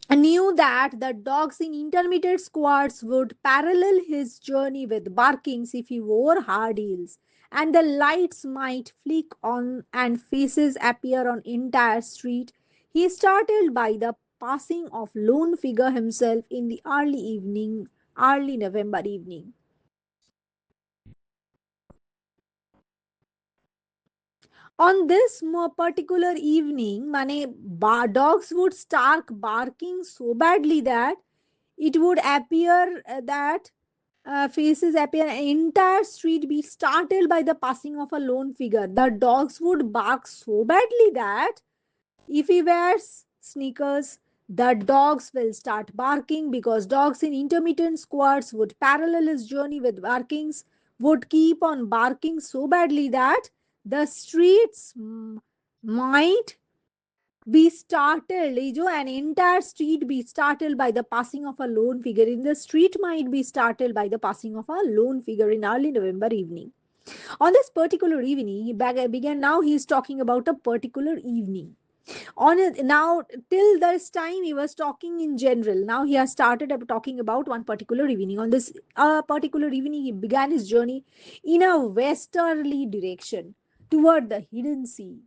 knew that the dogs in intermittent squads would parallel his journey with barkings if he wore hard heels, and the lights might flick on and faces appear on entire street. He is startled by the passing of lone figure himself in the early November evening. On this more particular evening, dogs would start barking so badly that it would appear that faces appear, an entire street be startled by the passing of a lone figure. The dogs would bark so badly that if he wears sneakers, the dogs will start barking, because dogs in intermittent squads would parallel his journey with barkings, would keep on barking so badly that the streets might be startled. An entire street be startled by the passing of a lone figure. In the street might be startled by the passing of a lone figure in early November evening. On this particular evening, began. Now he is talking about a particular evening. Now, till this time he was talking in general. Now he has started talking about one particular evening. On this particular evening, he began his journey in a westerly direction toward the hidden sea.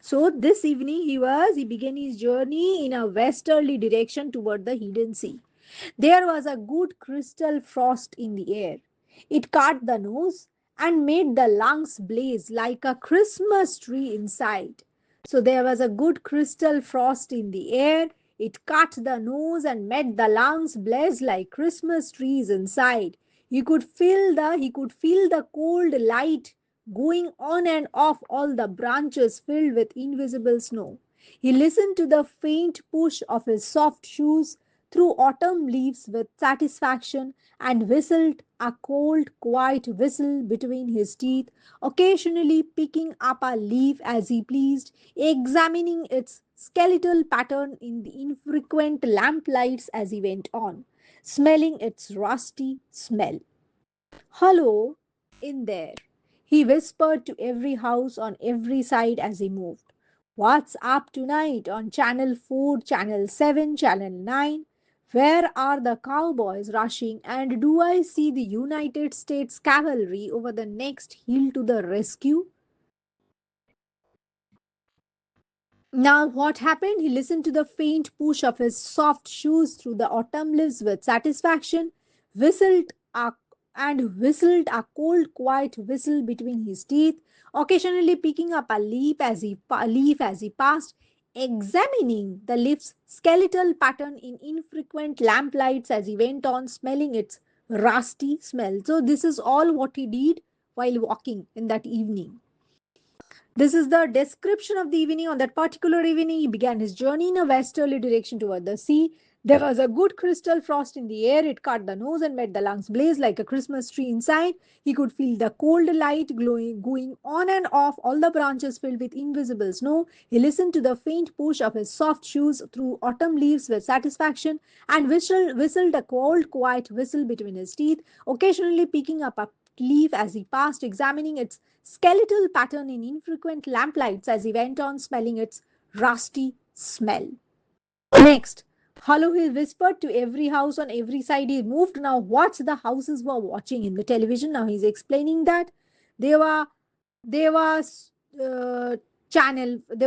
So this evening he began his journey in a westerly direction toward the hidden sea. There was a good crystal frost in the air. It cut the nose and made the lungs blaze like a Christmas tree inside. So there was a good crystal frost in the air. It cut the nose and made the lungs blaze like Christmas trees inside. He could feel the cold light going on and off all the branches filled with invisible snow. He listened to the faint push of his soft shoes through autumn leaves with satisfaction, and whistled a cold, quiet whistle between his teeth, occasionally picking up a leaf as he pleased, examining its skeletal pattern in the infrequent lamplights as he went on, smelling its rusty smell. Hello, in there, he whispered to every house on every side as he moved. What's up tonight on Channel 4, Channel 7, Channel 9? Where are the cowboys rushing, and do I see the United States cavalry over the next hill to the rescue? Now, what happened? He listened to the faint push of his soft shoes through the autumn leaves with satisfaction, whistled a, whistled a cold, quiet whistle between his teeth, occasionally picking up a leaf as he passed, examining the leaf's skeletal pattern in infrequent lamplights as he went on, smelling its rusty smell. So, this is all what he did while walking in that evening. This is the description of the evening. On that particular evening, he began his journey in a westerly direction toward the sea. There was a good crystal frost in the air. It cut the nose and made the lungs blaze like a Christmas tree inside. He could feel the cold light glowing, going on and off, all the branches filled with invisible snow. He listened to the faint push of his soft shoes through autumn leaves with satisfaction and whistled a cold, quiet whistle between his teeth, occasionally picking up a leaf as he passed, examining its skeletal pattern in infrequent lamplights as he went on, smelling its rusty smell. Next, hello, he whispered to every house on every side he moved. Now, what the houses were watching in the television? Now, he's explaining that they were they was they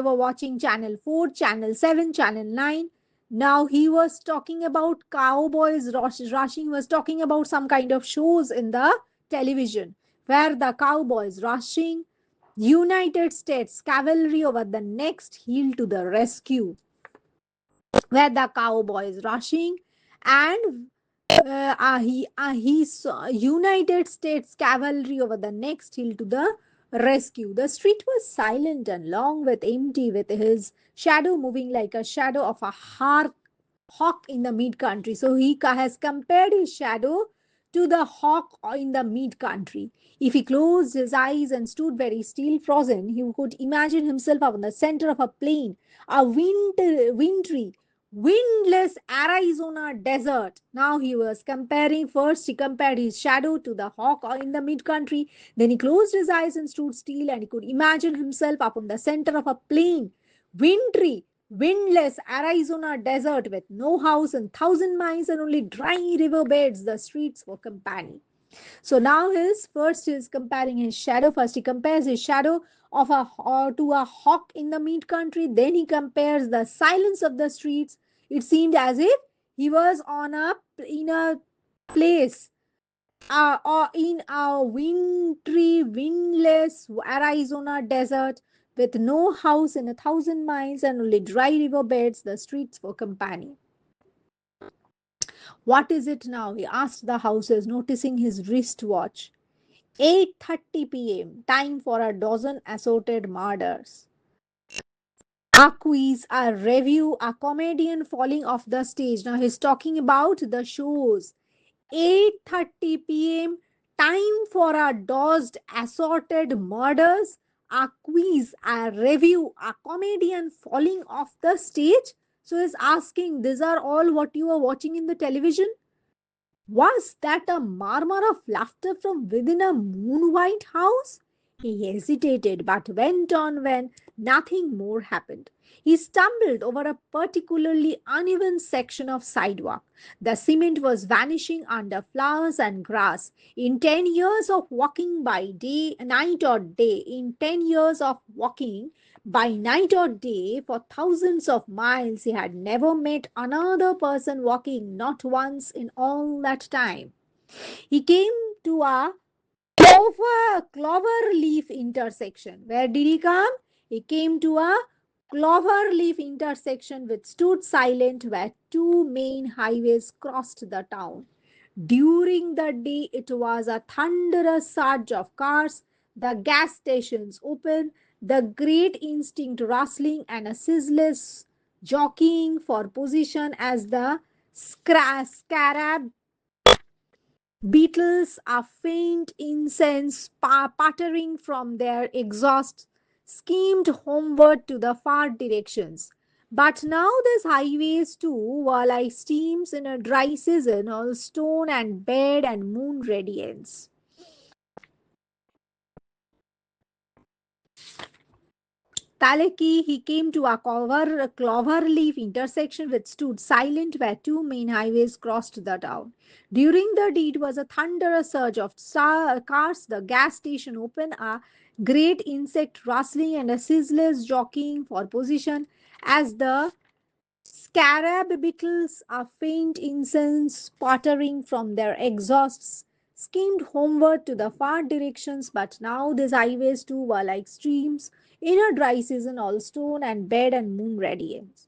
were watching channel 4, channel 7, channel 9. Now he was talking about cowboys rushing, was talking about some kind of shows in the television where the cowboys rushing, United States cavalry over the next hill to the rescue, where the cowboys rushing, and he saw United States cavalry over the next hill to the rescue. The street was silent and long, with empty, with his shadow moving like a shadow of a hawk in the mid country. So he has compared his shadow to the hawk in the mid country. If he closed his eyes and stood very still, frozen, he could imagine himself on the center of a plain, a wintry, windless Arizona desert. Now he was comparing. First, he compared his shadow to the hawk in the mid country. Then he closed his eyes and stood still, and he could imagine himself up on the center of a plain, wintry, windless Arizona desert with no house and 1,000 miles and only dry river beds, the streets for company. So now his first is comparing his shadow. First he compares his shadow of to a hawk in the mid country. Then he compares the silence of the streets. It seemed as if he was on a in a place or in a wintry, windless Arizona desert with no house in 1,000 miles and only dry river beds, the streets for company. What is it now? He asked the houses, noticing his wristwatch. 8:30 p.m. Time for a dozen assorted murders. A quiz, a review, a comedian falling off the stage. Now he's talking about the shows. 8:30 p.m. Time for a dosed assorted murders, a quiz, a review, a comedian falling off the stage. So he's asking, these are all what you are watching in the television? Was that a murmur of laughter from within a moon white house? He hesitated but went on when nothing more happened. He stumbled over a particularly uneven section of sidewalk. The cement was vanishing under flowers and grass. In 10 years of walking by day, night or day, in 10 years of walking by night or day for thousands of miles, he had never met another person walking, not once in all that time. He came to a clover leaf intersection. Where did he come? He came to a clover leaf intersection which stood silent where two main highways crossed the town. During the day, it was a thunderous surge of cars, the gas stations open, the great instinct rustling, and a ceaseless jockeying for position as the scarab beetles, a faint incense puttering from their exhausts, schemed homeward to the far directions. But now these highways too were like steams in a dry season, all stone and bed and moon radiance. Taleki, he came to a clover leaf intersection which stood silent where two main highways crossed the town. During the deed was a thunderous surge of cars, the gas station open, a great insect rustling and a ceaseless jockeying for position as the scarab beetles, a faint incense sputtering from their exhausts, skimmed homeward to the far directions, but now these highways too were like streams in a dry season, all stone and bed and moon radiance.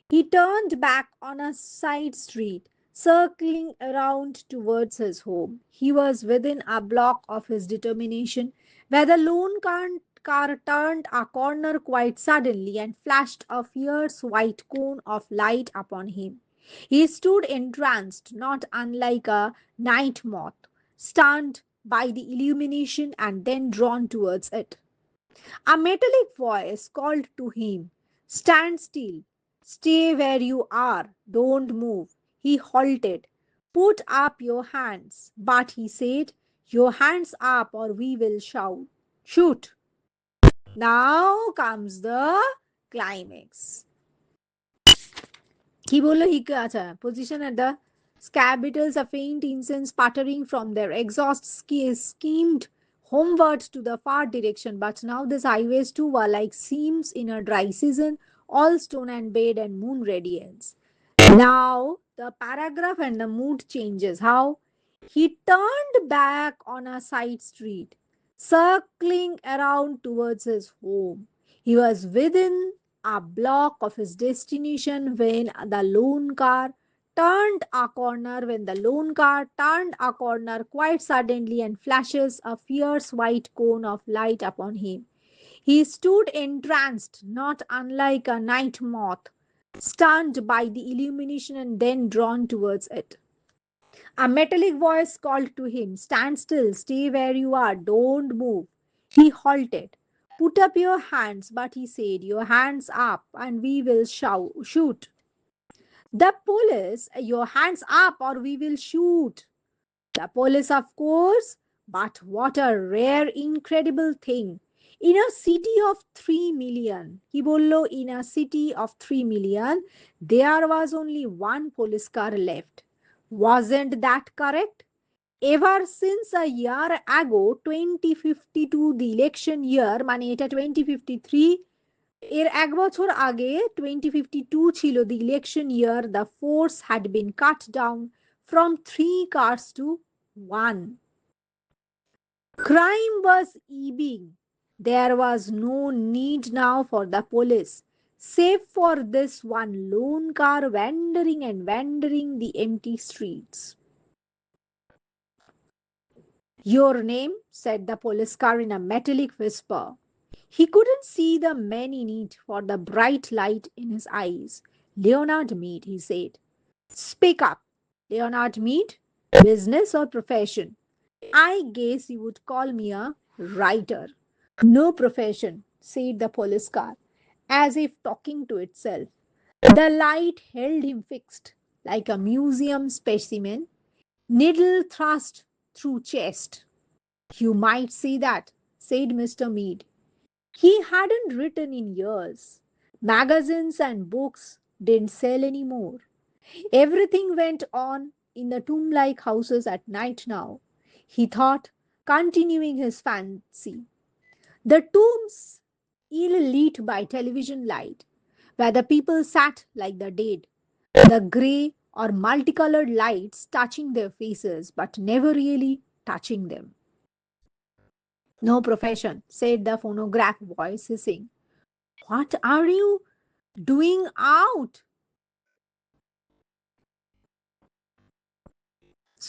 He turned back on a side street, circling around towards his home. He was within a block of his determination, where the car turned a corner quite suddenly and flashed a fierce white cone of light upon him. He stood entranced, not unlike a night moth, stunned by the illumination and then drawn towards it. A metallic voice called to him, "Stand still, stay where you are, don't move." He halted. "Put up your hands." But he said, "Your hands up or we will shoot." Now comes the climax. He bolo hi acha position at the scabitals, a faint incense sputtering from their exhaust schemed homeward to the far direction. But now these highways too were like seams in a dry season, all stone and bed and moon radiance. Now the paragraph and the mood changes. How? He turned back on a side street, circling around towards his home. He was within a block of his destination when the lone car turned a corner quite suddenly and flashes a fierce white cone of light upon him. He stood entranced, not unlike a night moth, stunned by the illumination and then drawn towards it. A metallic voice called to him, "Stand still, stay where you are, don't move." He halted. "Put up your hands," but he said, "Your hands up and we will shoot." The police, "Your hands up or we will shoot." The police, of course, but what a rare, incredible thing. In a city of 3 million, he bollo, in a city of 3 million, there was only one police car left. Wasn't that correct? Ever since a year ago, 2052, the election year, মানে এটা 2053, এর এক বছর আগে 2052 ছিল the election year, the force had been cut down from 3 cars to 1. Crime was ebbing. There was no need now for the police, save for this one lone car wandering and wandering the empty streets. "Your name?" said the police car in a metallic whisper. He couldn't see the man in it for the bright light in his eyes. "Leonard Mead," he said. "Speak up." "Leonard Mead? Business or profession?" "I guess you would call me a writer." "No profession," said the police car, as if talking to itself. The light held him fixed, like a museum specimen, needle thrust through chest. "You might say that," said Mr. Mead. He hadn't written in years. Magazines and books didn't sell anymore. Everything went on in the tomb like houses at night now, he thought, continuing his fancy. The tombs, ill lit by television light, where the people sat like the dead, the grey or multicolored lights touching their faces but never really touching them. "No profession," said the phonograph voice hissing. "What are you doing out?"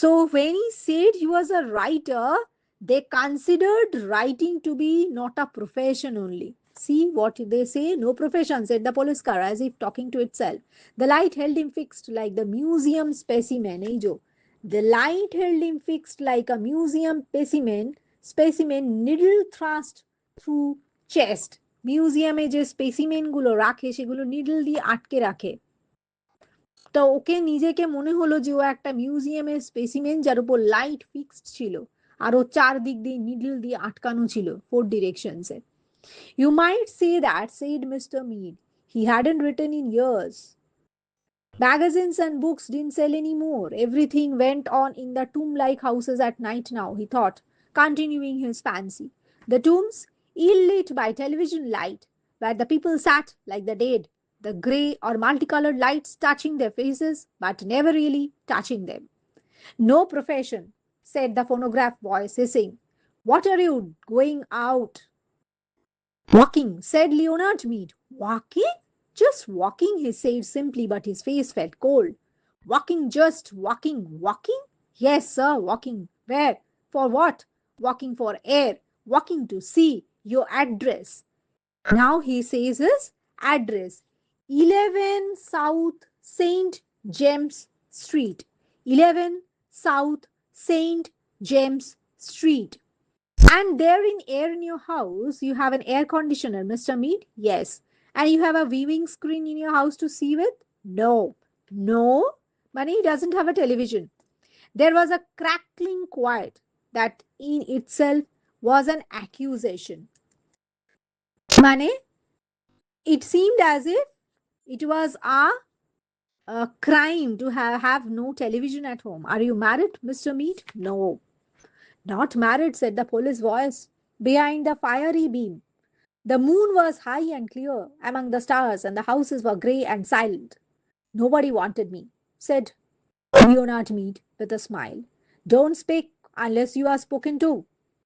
So when he said he was a writer, they considered writing to be not a profession only. See what they say? "No profession," said the police car, as if talking to itself. The light held him fixed like the museum specimen. Ei jo. The light held him fixed like a museum specimen needle thrust through chest. মিউজিয়ামে যে specimen গুলো রাখে সেগুলো needle দিয়ে আটকে রাখে। তো ওকে নিজেকে মনে হলো যে ও একটা মিউজিয়ামের স্পেসিমেন যার উপর লাইট ফিক্সড ছিল আর ও চারদিক দিয়ে নিডল দিয়ে আটকানো ছিল 4 ডিরেকশনসে। "You might say that," said Mr. Mead. He hadn't written in years. Magazines and books didn't sell anymore. Everything went on in the tomb-like houses at night now, he thought, continuing his fancy. The tombs, ill lit by television light, where the people sat like the dead, the grey or multicolored lights touching their faces but never really touching them. "No profession," said the phonograph voice, hissing. What are you going out? Walking, said Leonard Mead. Walking? Just walking, he said simply, but his face felt cold. Walking, just walking, walking? Yes, sir, walking. Where? For what? Walking for air, walking to see your address. Now he says his address 11 South St. James Street. 11 South St. James Street. And there in air in your house, you have an air conditioner, Mr. Mead? Yes. And you have a viewing screen in your house to see with? No. No? Money doesn't have a television. There was a crackling quiet that in itself was an accusation. Money, it seemed as if it was a crime to have no television at home. Are you married, Mr. Mead? No. Not married, said the police voice behind the fiery beam. The moon was high and clear among the stars, and the houses were grey and silent. Nobody wanted me, said Leonard Mead with a smile. Don't speak unless you are spoken to.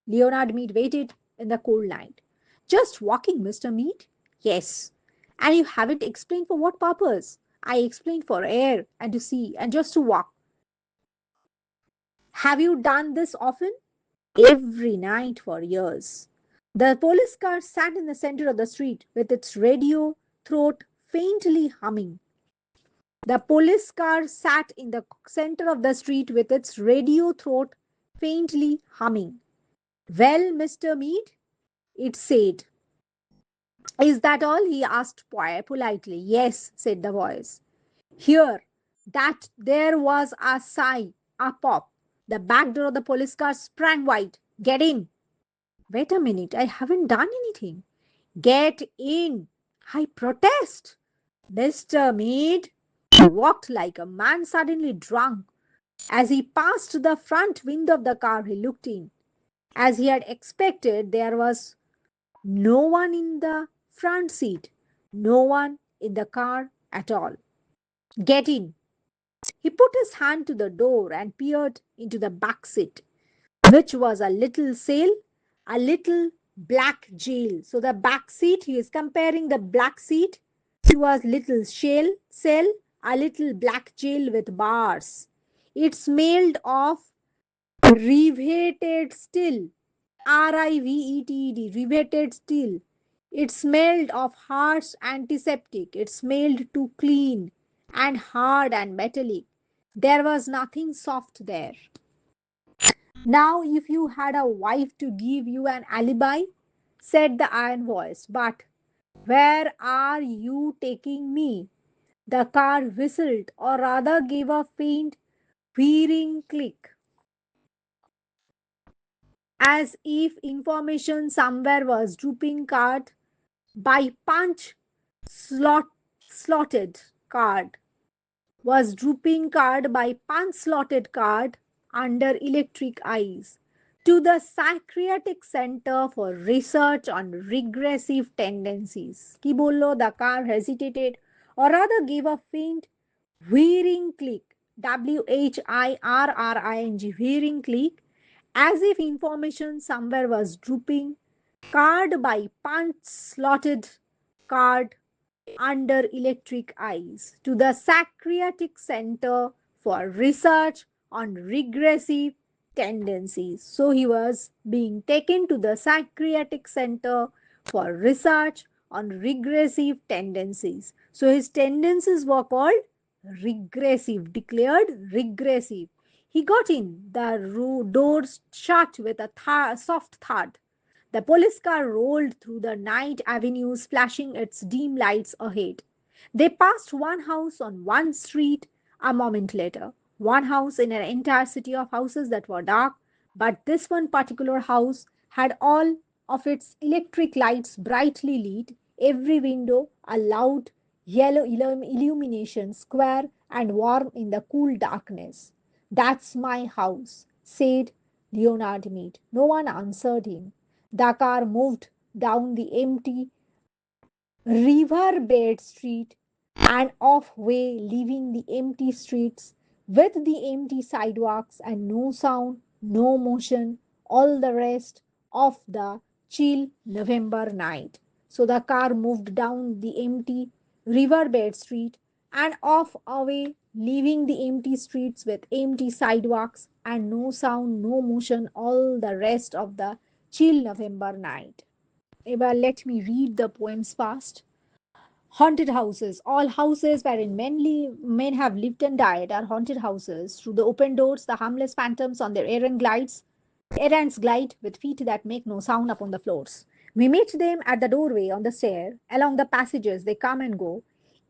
Leonard Mead waited in the cold night. Just walking, Mr. Mead? Yes. And you haven't explained for what purpose? I explained for air and to see and just to walk. Have you done this often? Every night for years. The police car sat in the center of the street with its radio throat faintly humming. The police car sat in the center of the street with its radio throat faintly humming. Well, Mr. Mead, it said. Is that all? He asked politely. Yes, said the voice. Here, that there was a sigh, a pop. The back door of the police car sprang wide. Get in. Wait a minute, I haven't done anything. Get in. I protest. Mr. Mead. He walked like a man suddenly drunk. As he passed the front window of the car, he looked in. As he had expected, there was no one in the front seat, no one in the car at all. Get in. He put his hand to the door and peered into the back seat, which was a little cell, a little black jail. So the back seat, he is comparing the black seat to a little cell, a little black jail with bars. It smelled of riveted steel, riveted, riveted steel. It smelled of harsh antiseptic. It smelled too clean and hard and metallic. There was nothing soft there. Now, if you had a wife to give you an alibi, said the iron voice, but where are you taking me? The car whistled, or rather gave a faint whirring click, as if information somewhere was drooping card by punch slot, slotted card was drooping card by punch slotted card under electric eyes to the Psychiatric Center for Research on Regressive Tendencies. Ki bollo, the car hesitated or rather gave a faint whirring click, whirring, whirring click, as if information somewhere was drooping card by punch slotted card under electric eyes to the Psychiatric Center for Research on Regressive Tendencies. So he was being taken to the Psychiatric Center for Research on Regressive Tendencies. So his tendencies were called regressive, declared regressive. He got in, the doors shut with a soft thud. The police car rolled through the night avenues, flashing its dim lights ahead. They passed one house on one street a moment later. One house in an entire city of houses that were dark, but this one particular house had all of its electric lights brightly lit, every window a loud yellow illumination, square and warm in the cool darkness. That's my house, said Leonard Mead. No one answered him. The car moved down the empty riverbed street and off way, leaving the empty streets with the empty sidewalks and no sound no motion, all the rest of the chill November night. So the car moved down the empty riverbed street and off away, leaving the empty streets with empty sidewalks and no sound, no motion, all the rest of the chill November night. Eva, let me read the poems fast. Haunted houses. All houses wherein men have lived and died are haunted houses. Through the open doors, the harmless phantoms on their errands glide with feet that make no sound upon the floors. We meet them at the doorway, on the stair, along the passages they come and go.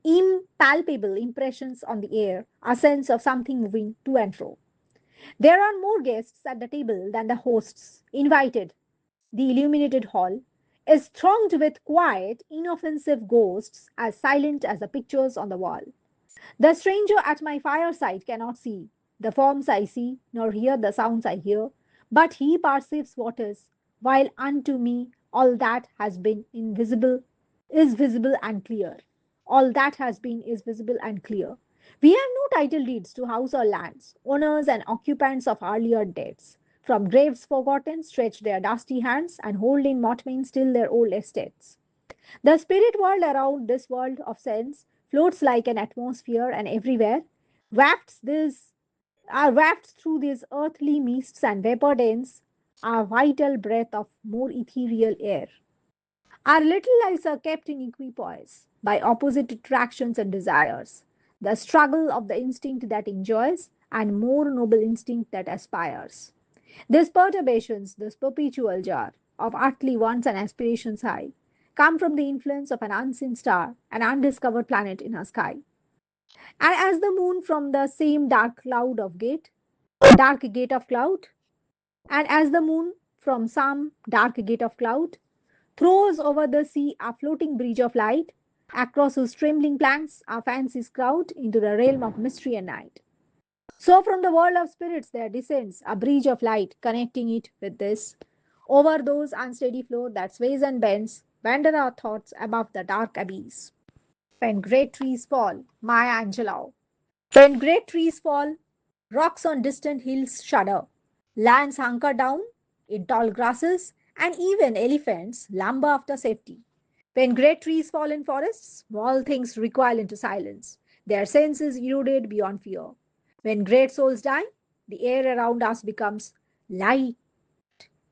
Impalpable impressions on the air, a sense of something moving to and fro. There are more guests at the table than the hosts invited. The illuminated hall is thronged with quiet, inoffensive ghosts as silent as the pictures on the wall. The stranger at my fireside cannot see the forms I see, nor hear the sounds I hear, but he perceives what is, while unto me all that has been invisible is visible and clear. All that has been is visible and clear. We have no title deeds to house or lands, owners and occupants of earlier dates. From graves forgotten stretch their dusty hands and hold in mortmain still their old estates. The spirit world around this world of sense floats like an atmosphere and everywhere wafts this are wafted through these earthly mists and vapor dens a vital breath of more ethereal air. Our little lives are kept in equipoise by opposite attractions and desires, the struggle of the instinct that enjoys and more noble instinct that aspires. These perturbations, this perpetual jar of earthly wants and aspirations high, come from the influence of an unseen star, an undiscovered planet in our sky. And as the moon from the same dark gate of cloud, and as the moon from some dark gate of cloud throws over the sea a floating bridge of light, across whose trembling planks our fancies crowd into the realm of mystery and night. So from the world of spirits there descends a bridge of light connecting it with this. Over those unsteady floor that sways and bends, wander our thoughts above the dark abyss. When great trees fall, Maya Angelou. When great trees fall, rocks on distant hills shudder. Lands hunker down in tall grasses, and even elephants lumber after safety. When great trees fall in forests, small things recoil into silence, their senses eroded beyond fear. When great souls die, the air around us becomes light,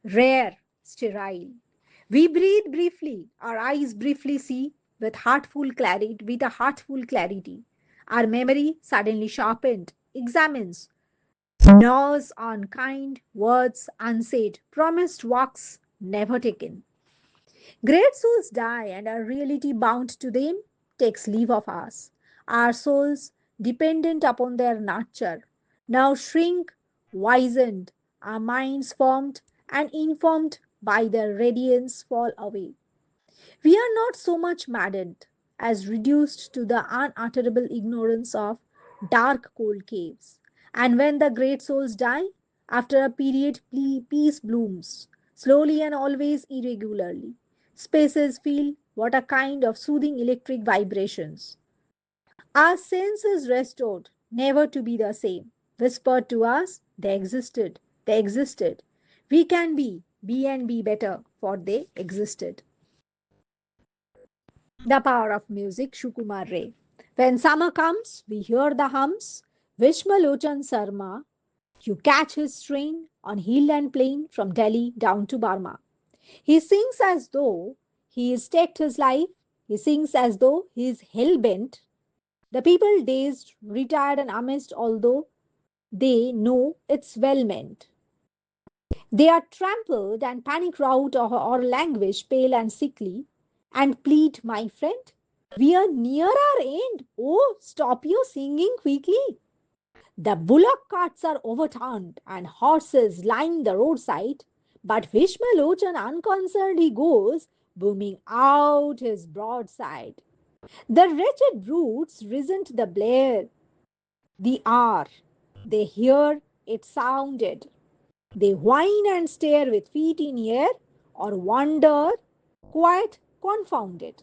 rare, sterile. We breathe briefly, our eyes briefly see with a heartful clarity. Our memory suddenly sharpened, examines, gnaws on kind words unsaid, promised walks never taken. Great souls die, and our reality bound to them takes leave of us. Our souls, dependent upon their nurture, now shrink, wizened, our minds formed and informed by their radiance fall away. We are not so much maddened as reduced to the unutterable ignorance of dark, cold caves. And when the great souls die, after a period, peace blooms, slowly and always irregularly. Spaces feel what a kind of soothing electric vibrations. Our senses restored, never to be the same, whispered to us, they existed, they existed. We can be and be better, for they existed. The power of music, Shukumar Ray. When summer comes, we hear the hums. Vishmalochan Sarma, you catch his strain on hill and plain from Delhi down to Burma. He sings as though he is staked his life. He sings as though he is hell bent. The people dazed, retired, and amazed, although they know it's well meant. They are trampled and panic rout or languish, pale and sickly, and plead, my friend, we are near our end. Oh, stop your singing quickly. The bullock carts are overturned and horses line the roadside, but Vishmalochan unconcerned he goes, booming out his broadside. The wretched brutes resent the blare, the hour. They hear it sounded. They whine and stare with feet in air or wonder, quite confounded.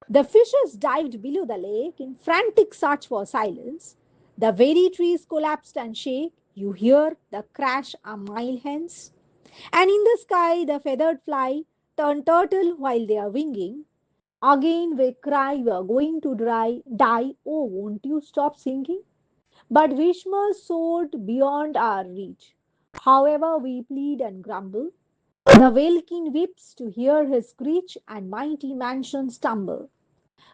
The fishes dived below the lake in frantic search for silence. The very trees collapsed and shake You hear the crash a mile hence. And in the sky, the feathered fly turn turtle while they are winging. Again we cry, we are going to die. Oh, won't you stop singing? But Bhishma soared beyond our reach. However, we plead and grumble. The Velkin weeps to hear his screech, and mighty mansions tumble.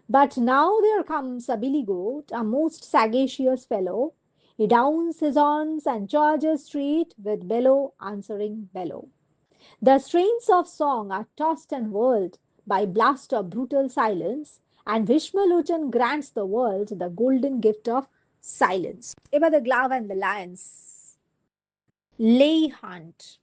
But now there comes a billy goat, a most sagacious fellow. He downs his horns and charges straight with bellow answering bellow. The strains of song are tossed and whirled by blast of brutal silence, and Vishmaluchan grants the world the golden gift of silence. Ever the glove and the lions. Leigh Hunt.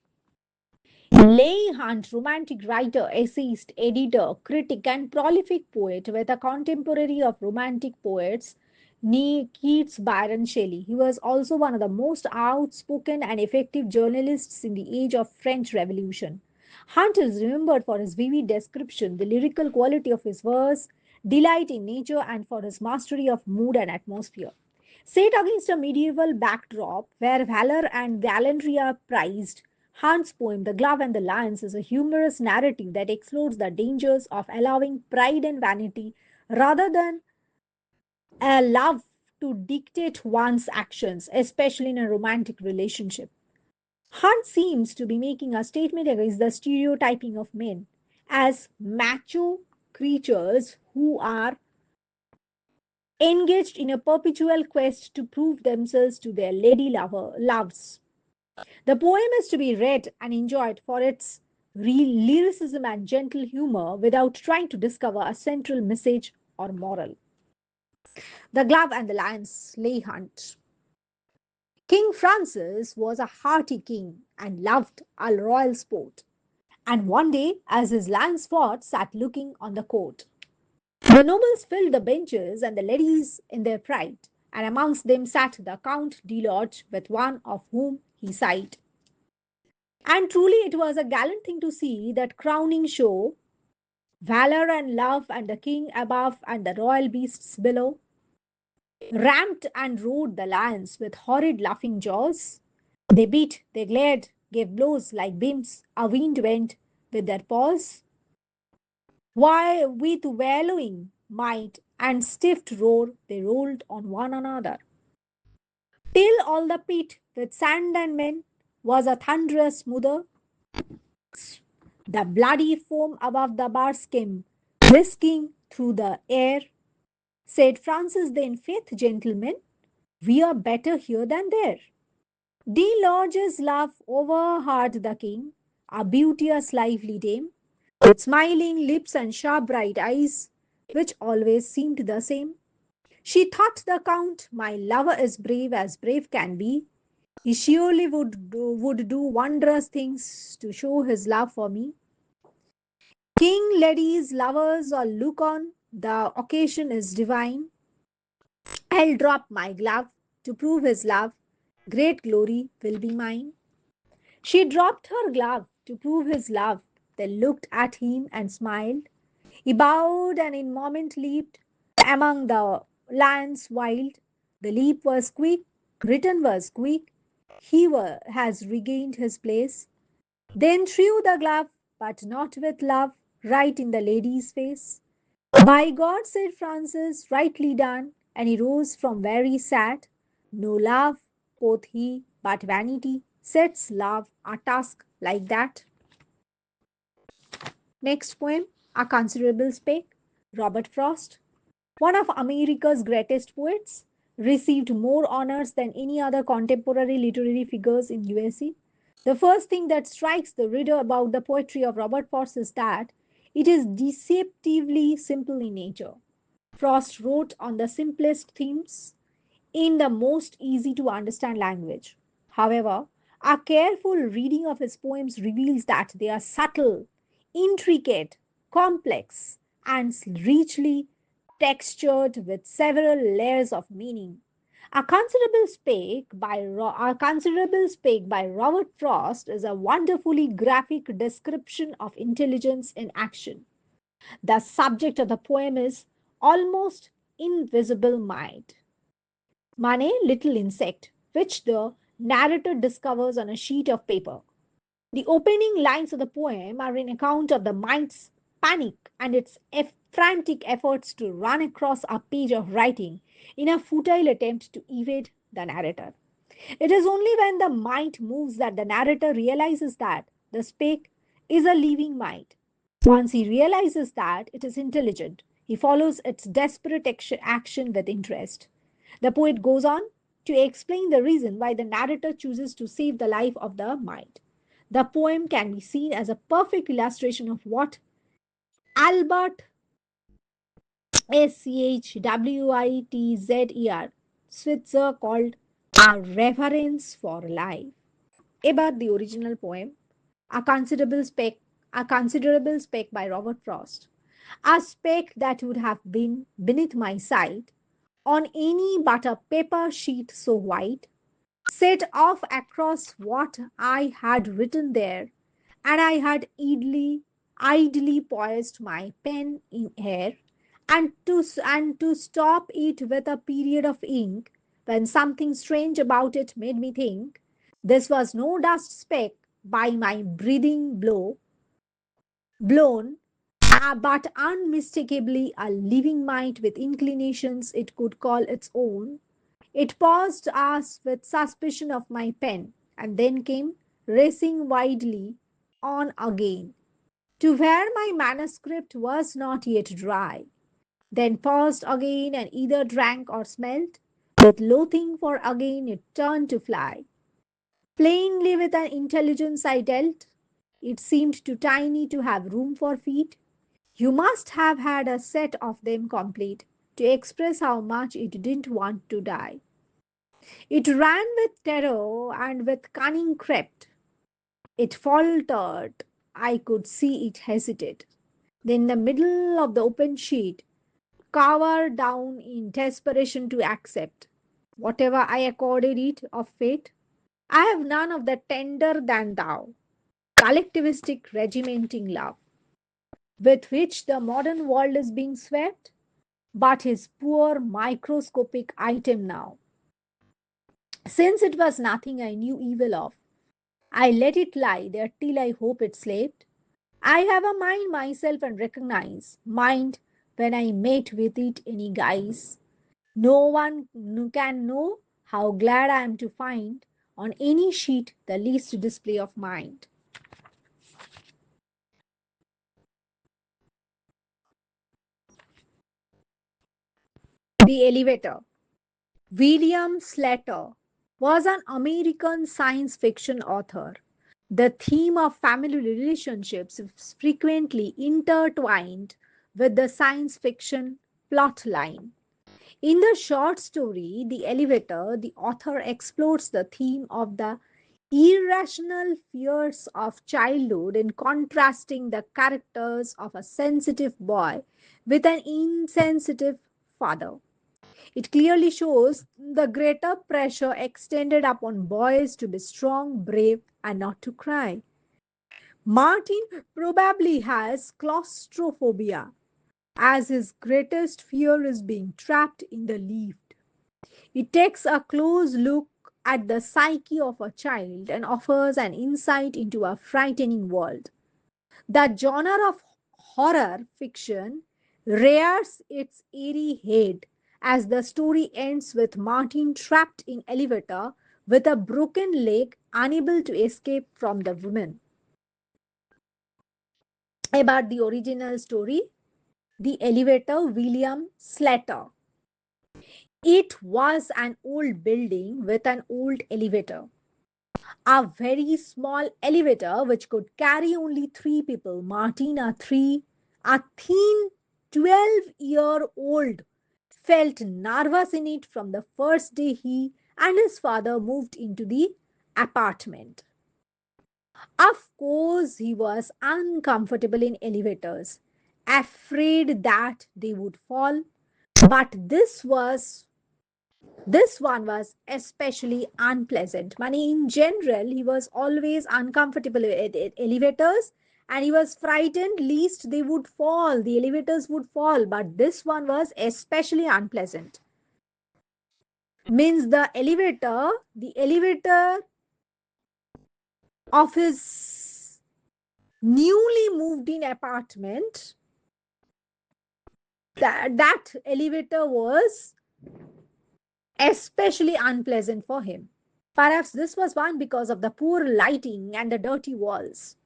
Leigh Hunt, romantic writer, essayist, editor, critic, and prolific poet, with a contemporary of romantic poets, Keats, Byron Shelley. He was also one of the most outspoken and effective journalists in the age of French Revolution. Hunt is remembered for his vivid description, the lyrical quality of his verse, delight in nature, and for his mastery of mood and atmosphere. Set against a medieval backdrop where valor and gallantry are prized, Hunt's poem, The Glove and the Lions, is a humorous narrative that explores the dangers of allowing pride and vanity rather than a love to dictate one's actions, especially in a romantic relationship. Hunt seems to be making a statement against the stereotyping of men as macho creatures who are engaged in a perpetual quest to prove themselves to their loves. The poem is to be read and enjoyed for its lyricism and gentle humor without trying to discover a central message or moral. The Glove and the Lions, Leigh Hunt. King Francis was a hearty king and loved a royal sport. And one day, as his lions fought, sat looking on the court. The nobles filled the benches and the ladies in their pride, and amongst them sat the Count de Lodge, with one of whom he sighed. And truly, it was a gallant thing to see that crowning show, valor and love, and the king above and the royal beasts below. Ramped and roared the lions with horrid laughing jaws. They beat, they glared, gave blows like beams, a wind went with their paws. Why, with wallowing might and stiff roar, they rolled on one another. Till all the pit with sand and men was a thunderous smother. The bloody foam above the bars came whisking through the air. Said Francis then, faith, gentlemen, we are better here than there. De Lodge's laugh overheard the king, a beauteous, lively dame, with smiling lips and sharp bright eyes, which always seemed the same. She thought the count, my lover is brave as brave can be. He surely would do wondrous things to show his love for me. King, ladies, lovers, all look on, the occasion is divine. I'll drop my glove to prove his love. Great glory will be mine. She dropped her glove to prove his love, then looked at him and smiled. He bowed and in moment leaped among the lions wild. The leap was quick, return was quick. Has regained his place. Then threw the glove, but not with love, right in the lady's face. By God, said Francis, rightly done, and he rose from where he sat. No love, quoth he, but vanity sets love a task like that. Next poem, A Considerable Spake, Robert Frost. One of America's greatest poets, received more honors than any other contemporary literary figures in USA. The first thing that strikes the reader about the poetry of Robert Frost is that it is deceptively simple in nature. Frost wrote on the simplest themes in the most easy to understand language. However, a careful reading of his poems reveals that they are subtle, intricate, complex, and richly textured with several layers of meaning. A Considerable Spake by Robert Frost is a wonderfully graphic description of intelligence in action. The subject of the poem is almost invisible mind. Mane, little insect, which the narrator discovers on a sheet of paper. The opening lines of the poem are an account of the mind's panic and its frantic efforts to run across a page of writing in a futile attempt to evade the narrator. It is only when the mind moves that the narrator realizes that the speck is a living mind. Once he realizes that it is intelligent, he follows its desperate action with interest. The poet goes on to explain the reason why the narrator chooses to save the life of the mind. The poem can be seen as a perfect illustration of what Albert Schwitzer Switzer called a reverence for life. About the original poem, a considerable speck, a considerable speck by Robert Frost, a speck that would have been beneath my sight on any but a paper sheet so white, set off across what I had written there, and I had idly poised my pen in air, and to stop it with a period of ink, when something strange about it made me think this was no dust speck by my breathing blown, but unmistakably a living mind with inclinations it could call its own. It paused us with suspicion of my pen, and then came racing widely on again to where my manuscript was not yet dry, then paused again and either drank or smelt. With loathing for again it turned to fly. Plainly with an intelligence I dealt, it seemed too tiny to have room for feet. You must have had a set of them complete to express how much it didn't want to die. It ran with terror and with cunning crept. It faltered. I could see it hesitate. Then the middle of the open sheet cowered down in desperation to accept. Whatever I accorded it of fate, I have none of the tender than thou, collectivistic regimenting love, with which the modern world is being swept, but his poor microscopic item now. Since it was nothing I knew evil of, I let it lie there till I hope it slept. I have a mind myself and recognize mind when I mate with it any guise. No one can know how glad I am to find on any sheet the least display of mind. The elevator. William Slater was an American science fiction author. The theme of family relationships is frequently intertwined with the science fiction plot line. In the short story, The Elevator, the author explores the theme of the irrational fears of childhood in contrasting the characters of a sensitive boy with an insensitive father. It clearly shows the greater pressure extended upon boys to be strong, brave, and not to cry. Martin probably has claustrophobia, as his greatest fear is being trapped in the lift. It takes a close look at the psyche of a child and offers an insight into a frightening world. The genre of horror fiction rears its eerie head as the story ends with Martin trapped in elevator with a broken leg, unable to escape from the woman. About the original story, The Elevator, William Slater. It was an old building with an old elevator. A very small elevator which could carry only three people. Martin, a thin 12-year-old, felt nervous in it from the first day he and his father moved into the apartment. Of course, he was uncomfortable in elevators, afraid that they would fall. But this one was especially unpleasant. Money in general, he was always uncomfortable at elevators and he was frightened least they would fall, the elevators would fall. But this one was especially unpleasant. Means the elevator of his newly moved in apartment, that elevator was especially unpleasant for him. Perhaps this was one because of the poor lighting and the dirty walls.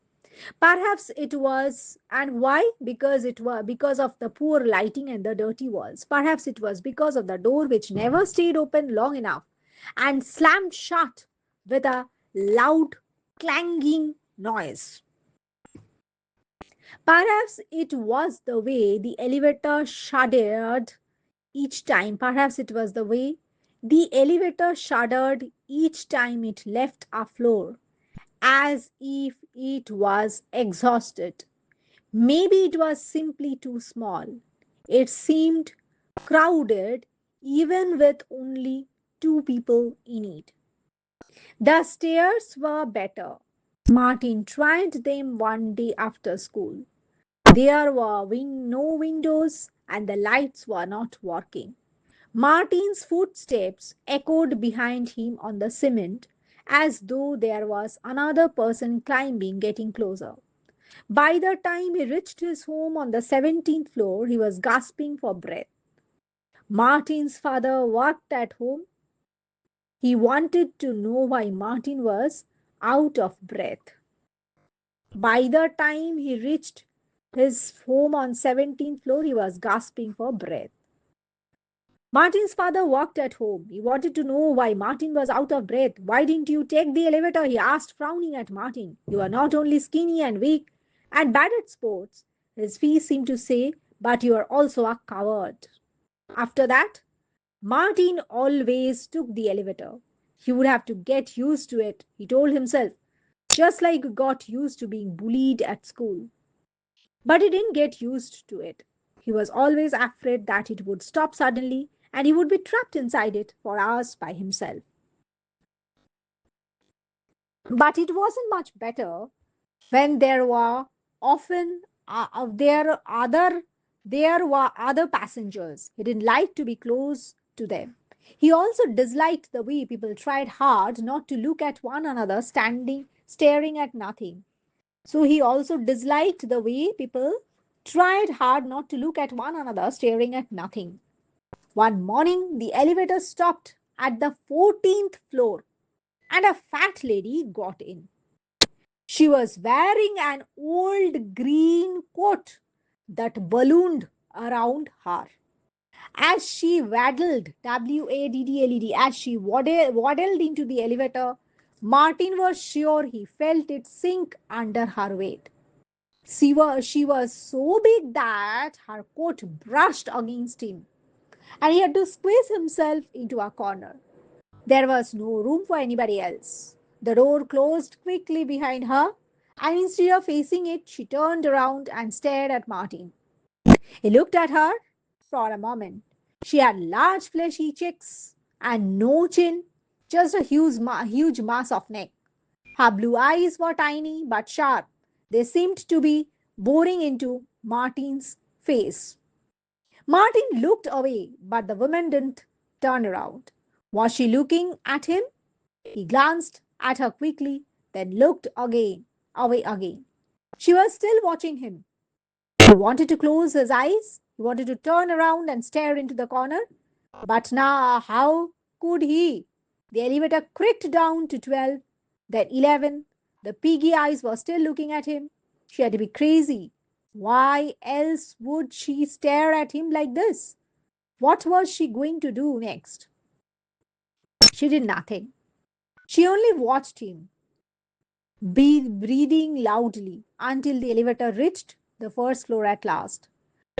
Perhaps it was, and why? Because it was because of the poor lighting and the dirty walls. Perhaps it was because of the door which never stayed open long enough and slammed shut with a loud clanging noise. Perhaps it was the way the elevator shuddered each time. Perhaps it was the way the elevator shuddered each time it left a floor, as if it was exhausted. Maybe it was simply too small. It seemed crowded even with only two people in it. The stairs were better. Martin tried them one day after school. There were no windows and the lights were not working. Martin's footsteps echoed behind him on the cement as though there was another person climbing, getting closer. By the time he reached his home on the 17th floor, he was gasping for breath. Martin's father worked at home. He wanted to know why Martin was out of breath. By the time he reached his home on 17th floor, he was gasping for breath. Martin's father worked at home. He wanted to know why Martin was out of breath. Why didn't you take the elevator? He asked, frowning at Martin. You are not only skinny and weak and bad at sports, his face seemed to say, but you are also a coward. After that, Martin always took the elevator. He would have to get used to it, he told himself, just like he got used to being bullied at school. But he didn't get used to it. He was always afraid that it would stop suddenly and he would be trapped inside it for hours by himself. But it wasn't much better when often there were other passengers. He didn't like to be close to them. He also disliked the way people tried hard not to look at one another standing staring at nothing. So he also disliked the way people tried hard not to look at one another staring at nothing. One morning, the elevator stopped at the 14th floor and a fat lady got in. She was wearing an old green coat that ballooned around her. As she as she waddled into the elevator, Martin was sure he felt it sink under her weight. She was so big that her coat brushed against him, and he had to squeeze himself into a corner. There was no room for anybody else. The door closed quickly behind her, and instead of facing it, she turned around and stared at Martin. He looked at her for a moment. She had large fleshy cheeks and no chin, just a huge mass of neck. Her blue eyes were tiny but sharp. They seemed to be boring into Martin's face. Martin looked away, but the woman didn't turn around. Was she looking at him? He glanced at her quickly, then looked away again. She was still watching him. He wanted to close his eyes. He wanted to turn around and stare into the corner. But now, how could he? The elevator creaked down to 12, then 11. The piggy eyes were still looking at him. She had to be crazy. Why else would she stare at him like this? What was she going to do next? She did nothing. She only watched him, breathing loudly until the elevator reached the first floor at last.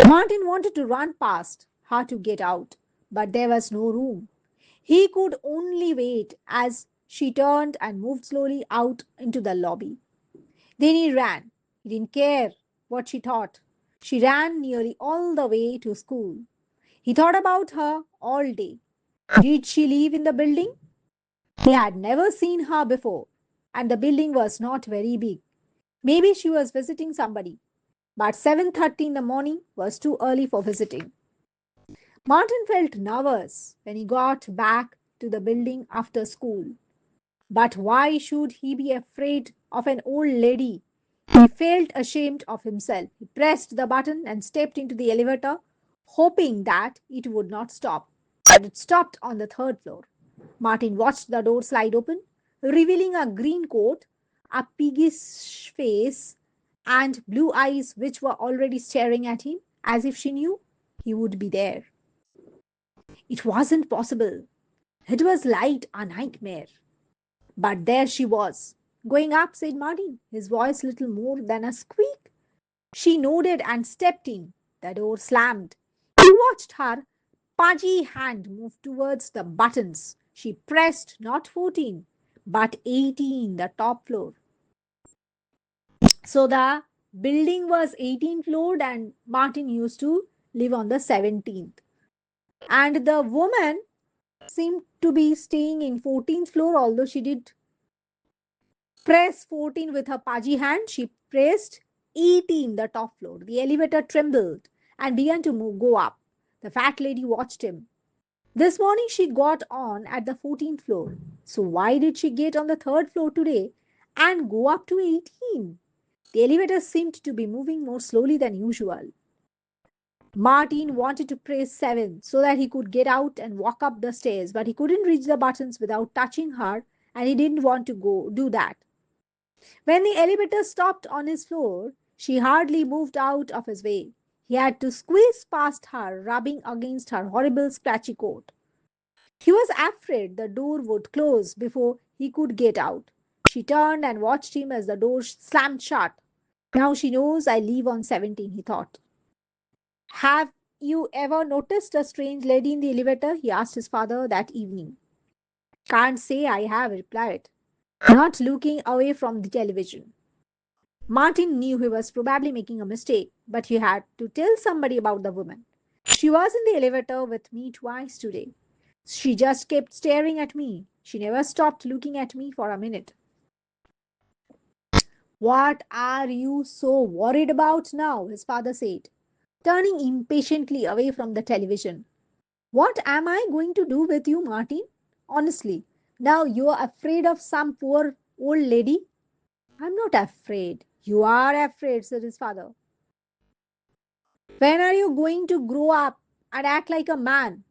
Martin wanted to run past her to get out, but there was no room. He could only wait as she turned and moved slowly out into the lobby. Then he ran. He didn't care what she thought. She ran nearly all the way to school. He thought about her all day. Did she live in the building? He had never seen her before, and the building was not very big. Maybe she was visiting somebody, but 7:30 in the morning was too early for visiting. Martin felt nervous when he got back to the building after school. But why should he be afraid of an old lady? He felt ashamed of himself. He pressed the button and stepped into the elevator, hoping that it would not stop. But it stopped on the third floor. Martin watched the door slide open, revealing a green coat, a piggish face, and blue eyes which were already staring at him as if she knew he would be there. It wasn't possible. It was like a nightmare. But there she was. Going up, said Martin, his voice little more than a squeak. She nodded and stepped in. The door slammed. He watched her pudgy hand move towards the buttons. She pressed not 14, but 18, the top floor. So the building was 18th floor and Martin used to live on the 17th. And the woman seemed to be staying in 14th floor, although she did press 14 with her pudgy hand. She pressed 18, the top floor. The elevator trembled and began to go up. The fat lady watched him. This morning she got on at the 14th floor. So why did she get on the third floor today and go up to 18? The elevator seemed to be moving more slowly than usual. Martin wanted to press 7 so that he could get out and walk up the stairs, but he couldn't reach the buttons without touching her, and he didn't want to go do that. When the elevator stopped on his floor, she hardly moved out of his way. He had to squeeze past her, rubbing against her horrible scratchy coat. He was afraid the door would close before he could get out. She turned and watched him as the door slammed shut. Now she knows I live on 17, he thought. Have you ever noticed a strange lady in the elevator? He asked his father that evening. Can't say I have, replied, not looking away from the television. Martin knew he was probably making a mistake, but he had to tell somebody about the woman. She was in the elevator with me twice today. She just kept staring at me. She never stopped looking at me for a minute. What are you so worried about now? His father said, turning impatiently away from the television. What am I going to do with you, Martin? Honestly, now you are afraid of some poor old lady? I'm not afraid. You are afraid, said his father. When are you going to grow up and act like a man?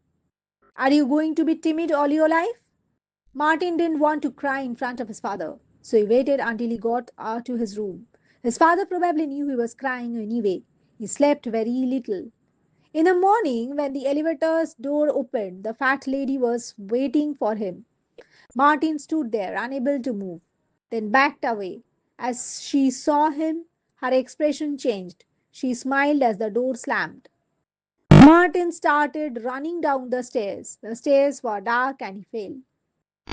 Are you going to be timid all your life? Martin didn't want to cry in front of his father, so he waited until he got to his room. His father probably knew he was crying anyway. He slept very little. In the morning, when the elevator's door opened, the fat lady was waiting for him. Martin stood there, unable to move, then backed away. As she saw him, her expression changed. She smiled as the door slammed. Martin started running down the stairs. The stairs were dark and he fell.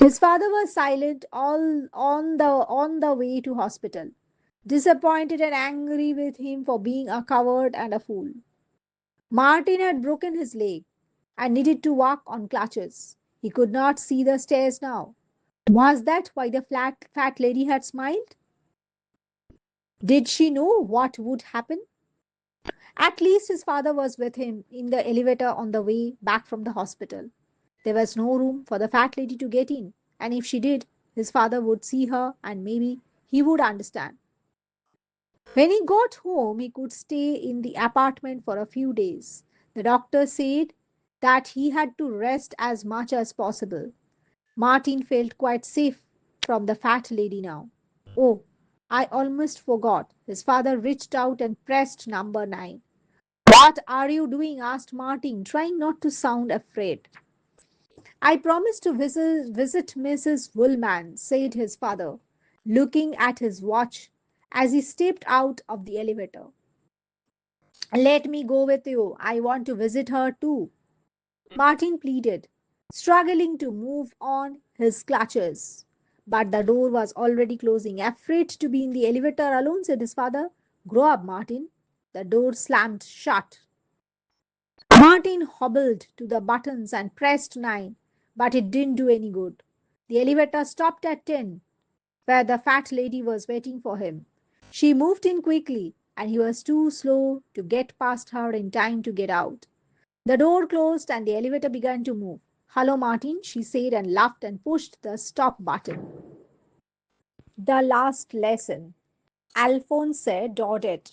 His father was silent all on the way to hospital, disappointed and angry with him for being a coward and a fool. Martin had broken his leg and needed to walk on crutches. He could not see the stairs now. Was that why the fat lady had smiled? Did she know what would happen? At least his father was with him in the elevator on the way back from the hospital. There was no room for the fat lady to get in, and if she did, his father would see her and maybe he would understand. When he got home, he could stay in the apartment for a few days. The doctor said that he had to rest as much as possible. Martin felt quite safe from the fat lady now. Oh, I almost forgot. His father reached out and pressed number 9. What are you doing? Asked Martin, trying not to sound afraid. I promised to visit Mrs. Woolman, said his father, looking at his watch as he stepped out of the elevator. Let me go with you. I want to visit her too, Martin pleaded, struggling to move on his clutches. But the door was already closing. Afraid to be in the elevator alone, said his father. Grow up, Martin. The door slammed shut. Martin hobbled to the buttons and pressed 9, but it didn't do any good. The elevator stopped at 10, where the fat lady was waiting for him. She moved in quickly, and he was too slow to get past her in time to get out. The door closed and the elevator began to move. Hello, Martin, she said and laughed and pushed the stop button. The last lesson. Alphonse Daudet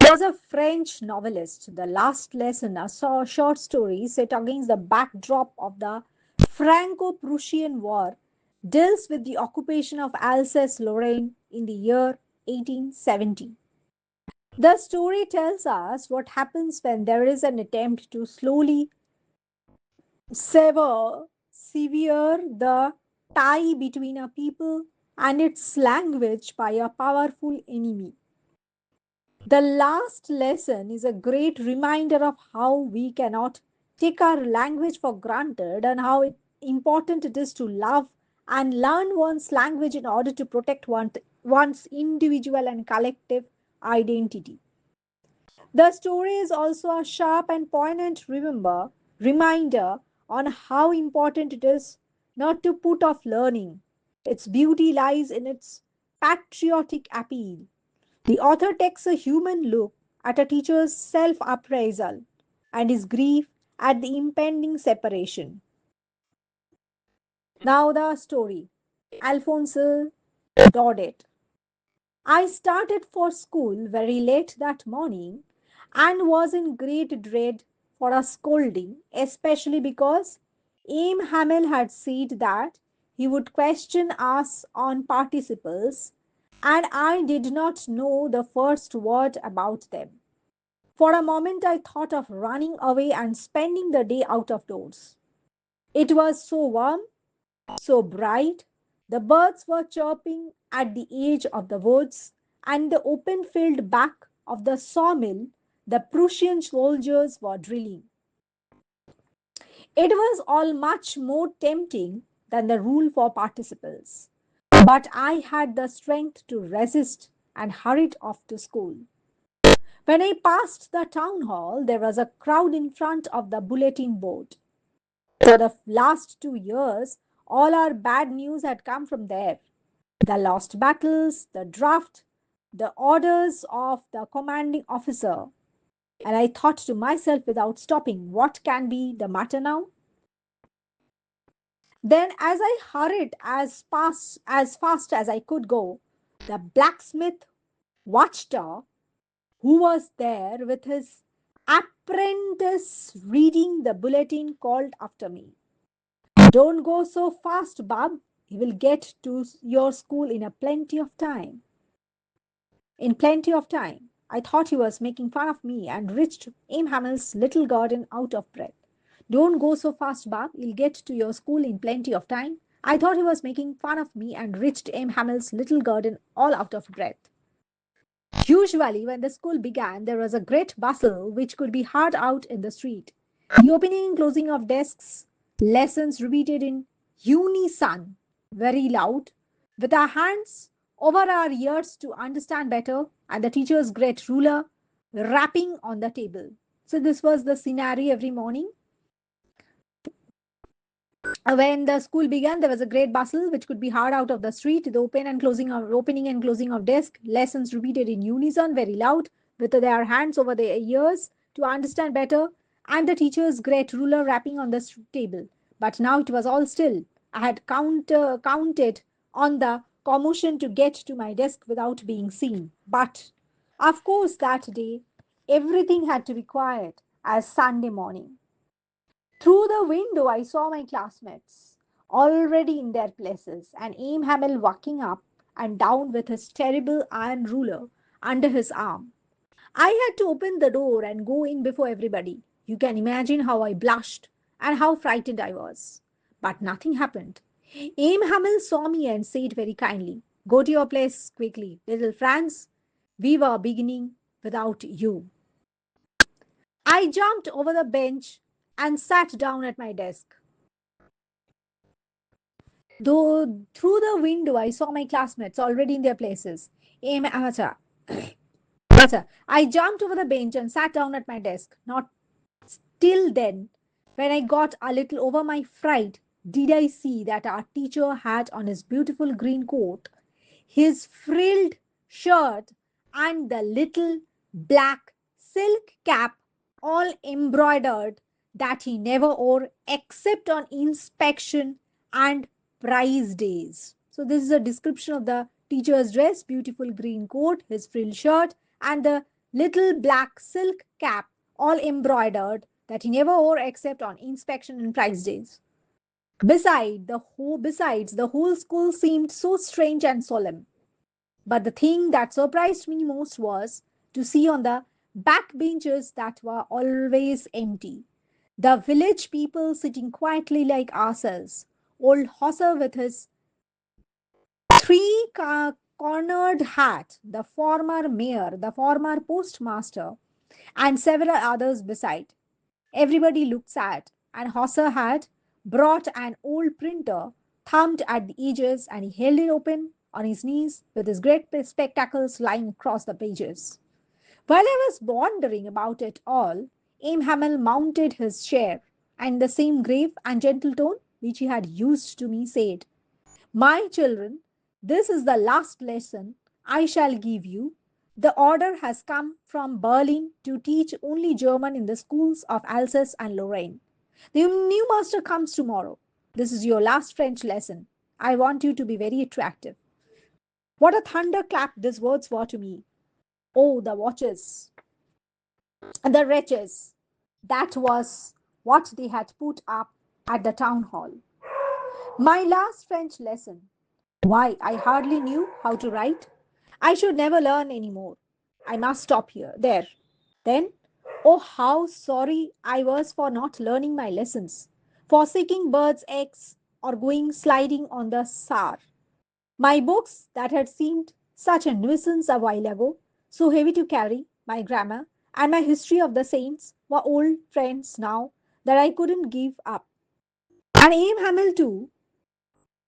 was a French novelist. The last lesson, a short story set against the backdrop of the Franco Prussian War, deals with the occupation of Alsace Lorraine in the year 1870. The story tells us what happens when there is an attempt to slowly sever the tie between a people and its language by a powerful enemy. The last lesson is a great reminder of how we cannot take our language for granted and how important it is to love and learn one's language in order to protect one's individual and collective identity. The story is also a sharp and poignant reminder on how important it is not to put off learning. Its beauty lies in its patriotic appeal. The author takes a human look at a teacher's self appraisal and his grief at the impending separation. Now, the story Alphonse Daudet. I started for school very late that morning and was in great dread for a scolding, especially because Aim Hamel had said that he would question us on participles, and I did not know the first word about them. For a moment, I thought of running away and spending the day out of doors. It was so warm, so bright. The birds were chirping at the edge of the woods, and the open field back of the sawmill, the Prussian soldiers were drilling. It was all much more tempting than the rule for participles. But I had the strength to resist and hurried off to school. When I passed the town hall, there was a crowd in front of the bulletin board. For the last 2 years, all our bad news had come from there. The lost battles, the draft, the orders of the commanding officer. And I thought to myself without stopping, what can be the matter now? Then, as I hurried as fast as I could go, the blacksmith watched her who was there with his apprentice reading the bulletin called after me. Don't go so fast, Bob. You will get to your school in a plenty of time. In plenty of time. I thought he was making fun of me and reached Aim Hamill's little garden out of breath. Don't go so fast, Bob. You'll get to your school in plenty of time. I thought he was making fun of me and reached Aim Hamill's little garden all out of breath. Usually, when the school began, there was a great bustle which could be heard out in the street. The opening and closing of desks, lessons repeated in unison, very loud, with our hands over our ears to understand better, and the teacher's great ruler rapping on the table. So, this was the scenario every morning. When the school began, there was a great bustle which could be heard out of the street. The opening and closing of desk, lessons repeated in unison, very loud, with their hands over their ears to understand better, and the teacher's great ruler rapping on the table. But now it was all still. I had counted on the commotion to get to my desk without being seen. But, of course, that day everything had to be quiet as Sunday morning. Through the window, I saw my classmates already in their places, and Aim Hamel walking up and down with his terrible iron ruler under his arm. I had to open the door and go in before everybody. You can imagine how I blushed and how frightened I was. But nothing happened. Aim Hamel saw me and said very kindly, "Go to your place quickly, little Franz. We were beginning without you." I jumped over the bench and sat down at my desk. Though through the window, I saw my classmates already in their places. Acha, acha. I jumped over the bench and sat down at my desk. Not till then, when I got a little over my fright, did I see that our teacher had on his beautiful green coat, his frilled shirt, and the little black silk cap all embroidered that he never wore except on inspection and prize days. So, this is a description of the teacher's dress, beautiful green coat, his frilled shirt, and the little black silk cap, all embroidered, that he never wore except on inspection and prize days. Besides, the whole school seemed so strange and solemn. But the thing that surprised me most was to see on the back benches that were always empty. The village people sitting quietly like ourselves. Old Hosser with his cornered hat, the former mayor, the former postmaster, and several others beside. Everybody looked sad, and Hosser had brought an old printer, thumbed at the edges, and he held it open on his knees with his great spectacles lying across the pages. While I was wondering about it all, Aim Hamel mounted his chair, and in the same grave and gentle tone which he had used to me said, "My children, this is the last lesson I shall give you. The order has come from Berlin to teach only German in the schools of Alsace and Lorraine. The new master comes tomorrow. This is your last French lesson. I want you to be very attractive." What a thunderclap these words were to me. Oh, the watches, the wretches. That was what they had put up at the town hall. My last French lesson. Why, I hardly knew how to write. I should never learn any more. I must stop here. There. Then, oh, how sorry I was for not learning my lessons, for seeking birds' eggs or going sliding on the Saar. My books that had seemed such a nuisance a while ago, so heavy to carry, my grammar, and my history of the saints were old friends now that I couldn't give up. And Aim Hamel too,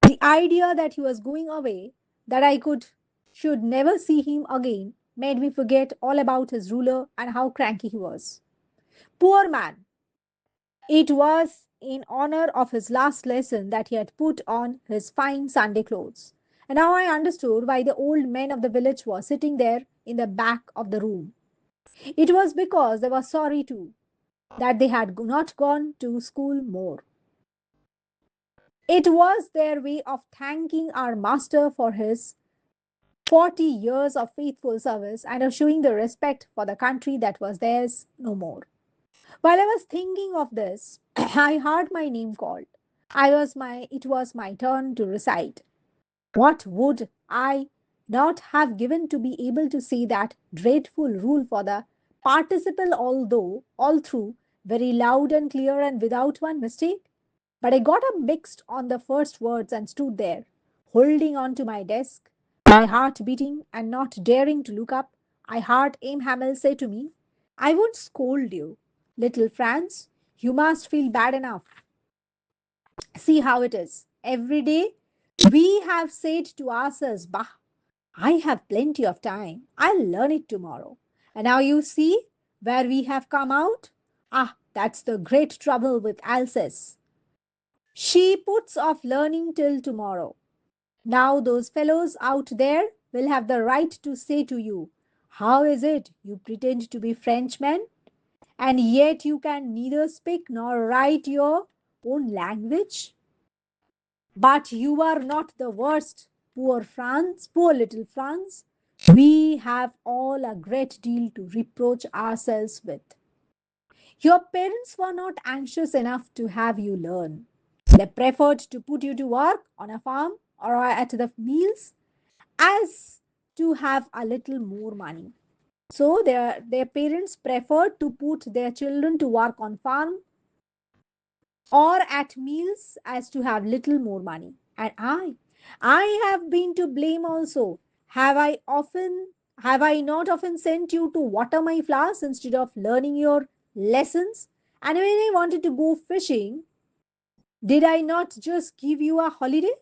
the idea that he was going away, that I could should never see him again, made me forget all about his ruler and how cranky he was. Poor man! It was in honor of his last lesson that he had put on his fine Sunday clothes. And now I understood why the old men of the village were sitting there in the back of the room. It was because they were sorry too that they had not gone to school more. It was their way of thanking our master for his 40 years of faithful service and of showing the respect for the country that was theirs no more. While I was thinking of this, I heard my name called. It was my turn to recite. What would I not have given to be able to say that dreadful rule for the participle, although all through very loud and clear and without one mistake? But I got up mixed on the first words and stood there, holding on to my desk, my heart beating and not daring to look up. I heard Aim Hamel say to me, "I won't scold you, little Franz. You must feel bad enough. See how it is. Every day we have said to ourselves, Bah, I have plenty of time. I'll learn it tomorrow. And now you see where we have come out? Ah, that's the great trouble with Alsace. She puts off learning till tomorrow. Now those fellows out there will have the right to say to you, How is it you pretend to be Frenchmen, and yet you can neither speak nor write your own language? But you are not the worst, poor Franz, poor little Franz. We have all a great deal to reproach ourselves with. Your parents were not anxious enough to have you learn. They preferred to put you to work on a farm or at the mills as to have a little more money. So their parents preferred to put their children to work on farm or at meals as to have little more money. And I have been to blame also. Have I often, have I not often sent you to water my flowers instead of learning your lessons? And when I wanted to go fishing, did I not just give you a holiday?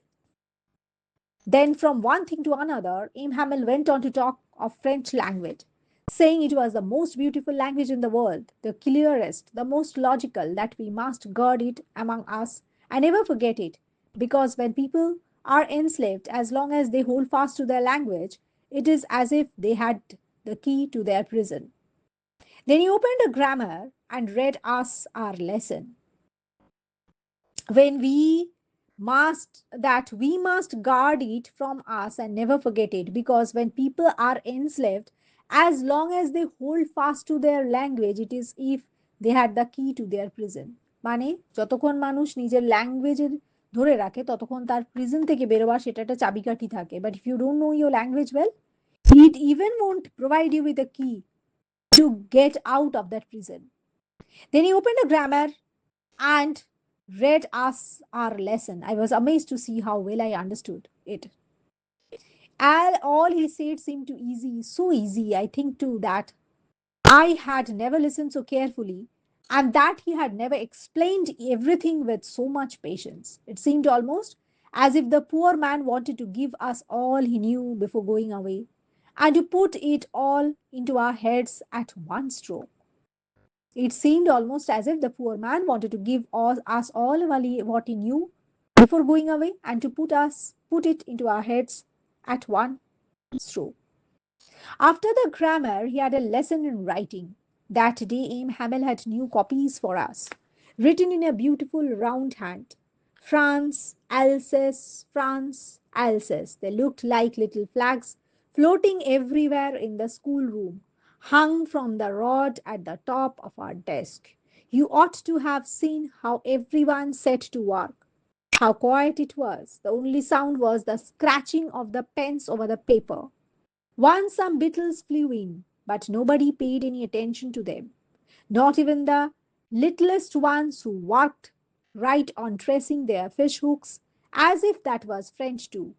Then, from one thing to another, Aim Hamel went on to talk of French language, saying it was the most beautiful language in the world, the clearest, the most logical, that we must guard it among us and never forget it, because when people are enslaved, as long as they hold fast to their language, it is as if they had the key to their prison. Then he opened a grammar and read us our lesson. When we must guard it from us and never forget it, because when people are enslaved, as long as they hold fast to their language, it is if they had the key to their prison. মানে যতক্ষণ মানুষ নিজের ল্যাঙ্গুয়েজের ধরে রাখে ততক্ষণ তার prison থেকে বেরোবার সেটা একটা চাবিকাঠি থাকে, but if you don't know your language well, it even won't provide you with a key to get out of that prison. Then he opened a grammar and read us our lesson. I was amazed to see how well I understood it. All he said seemed too easy, so easy, I think too, that I had never listened so carefully, and that he had never explained everything with so much patience. It seemed almost as if the poor man wanted to give us all he knew before going away, and to put it all into our heads at one stroke. It seemed almost as if the poor man wanted to give us all what he knew before going away, and to put it into our heads at one stroke. After the grammar, he had a lesson in writing. That day, Aim Hamel had new copies for us, written in a beautiful round hand. France, Alsace, France, Alsace. They looked like little flags floating everywhere in the schoolroom, hung from the rod at the top of our desk. You ought to have seen how everyone set to work. How quiet it was. The only sound was the scratching of the pens over the paper. Once some beetles flew in, but nobody paid any attention to them, not even the littlest ones who worked right on tracing their fish hooks, as if that was French too.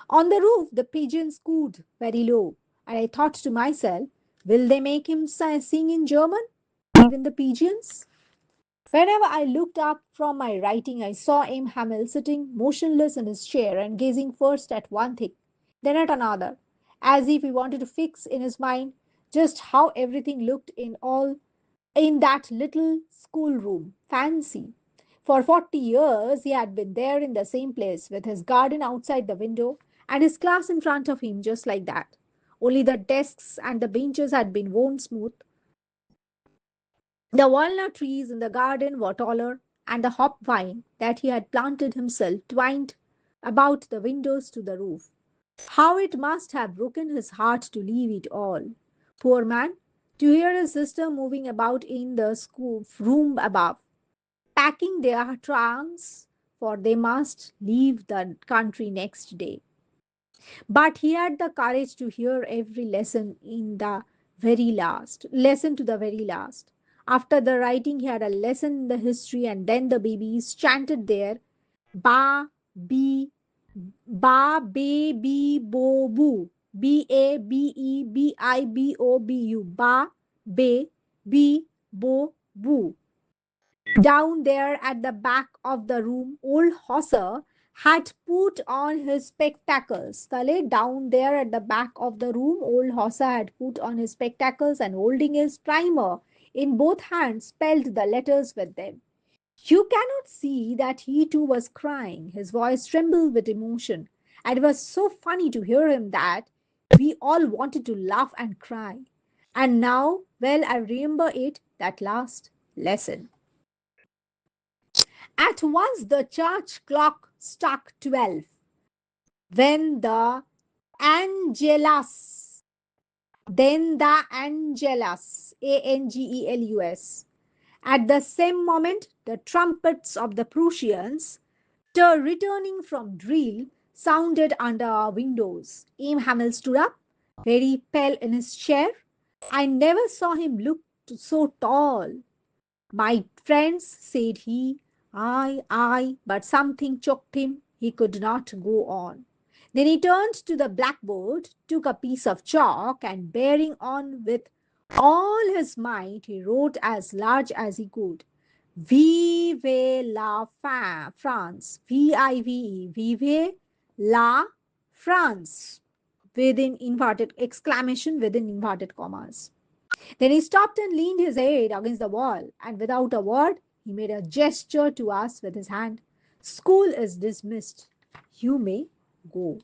On the roof, the pigeons cooed very low, and I thought to myself, will they make him sing in German? Even the pigeons? Whenever I looked up from my writing, I saw M. Hamel sitting motionless in his chair and gazing first at one thing, then at another, as if he wanted to fix in his mind just how everything looked in that little schoolroom. Fancy. For 40 years he had been there in the same place, with his garden outside the window and his class in front of him, just like that. Only the desks and the benches had been worn smooth, the walnut trees in the garden were taller, and the hop vine that he had planted himself twined about the windows to the roof. How it must have broken his heart to leave it all. Poor man, to hear his sister moving about in the school room above, packing their trunks, for they must leave the country next day. But he had the courage to hear every lesson to the very last. After the writing, he had a lesson in the history, and then the babies chanted their ba, b, be, bo, boo. BABEBIBOBU. Ba, be, be, bo, boo. Down there at the back of the room, old Hosser had put on his spectacles. Tale, down there at the back of the room, old Hosser had put on his spectacles and holding his primer in both hands, spelled the letters with them. You cannot see that he too was crying. His voice trembled with emotion. And it was so funny to hear him that we all wanted to laugh and cry. And now, well, I remember it, that last lesson. At once the church clock struck 12, when Angelus, the Angelus, Angelus. At the same moment, the trumpets of the Prussians, returning from drill, sounded under our windows. Aim Hamel stood up, very pale in his chair. I never saw him look so tall. My friends, said he. Aye, but something choked him. He could not go on. Then he turned to the blackboard, took a piece of chalk, and bearing on with all his might, he wrote as large as he could. Vive la France. VIVE. Vive la France. Within inverted exclamation within inverted commas. Then he stopped and leaned his head against the wall, and without a word, he made a gesture to us with his hand. School is dismissed. You may go.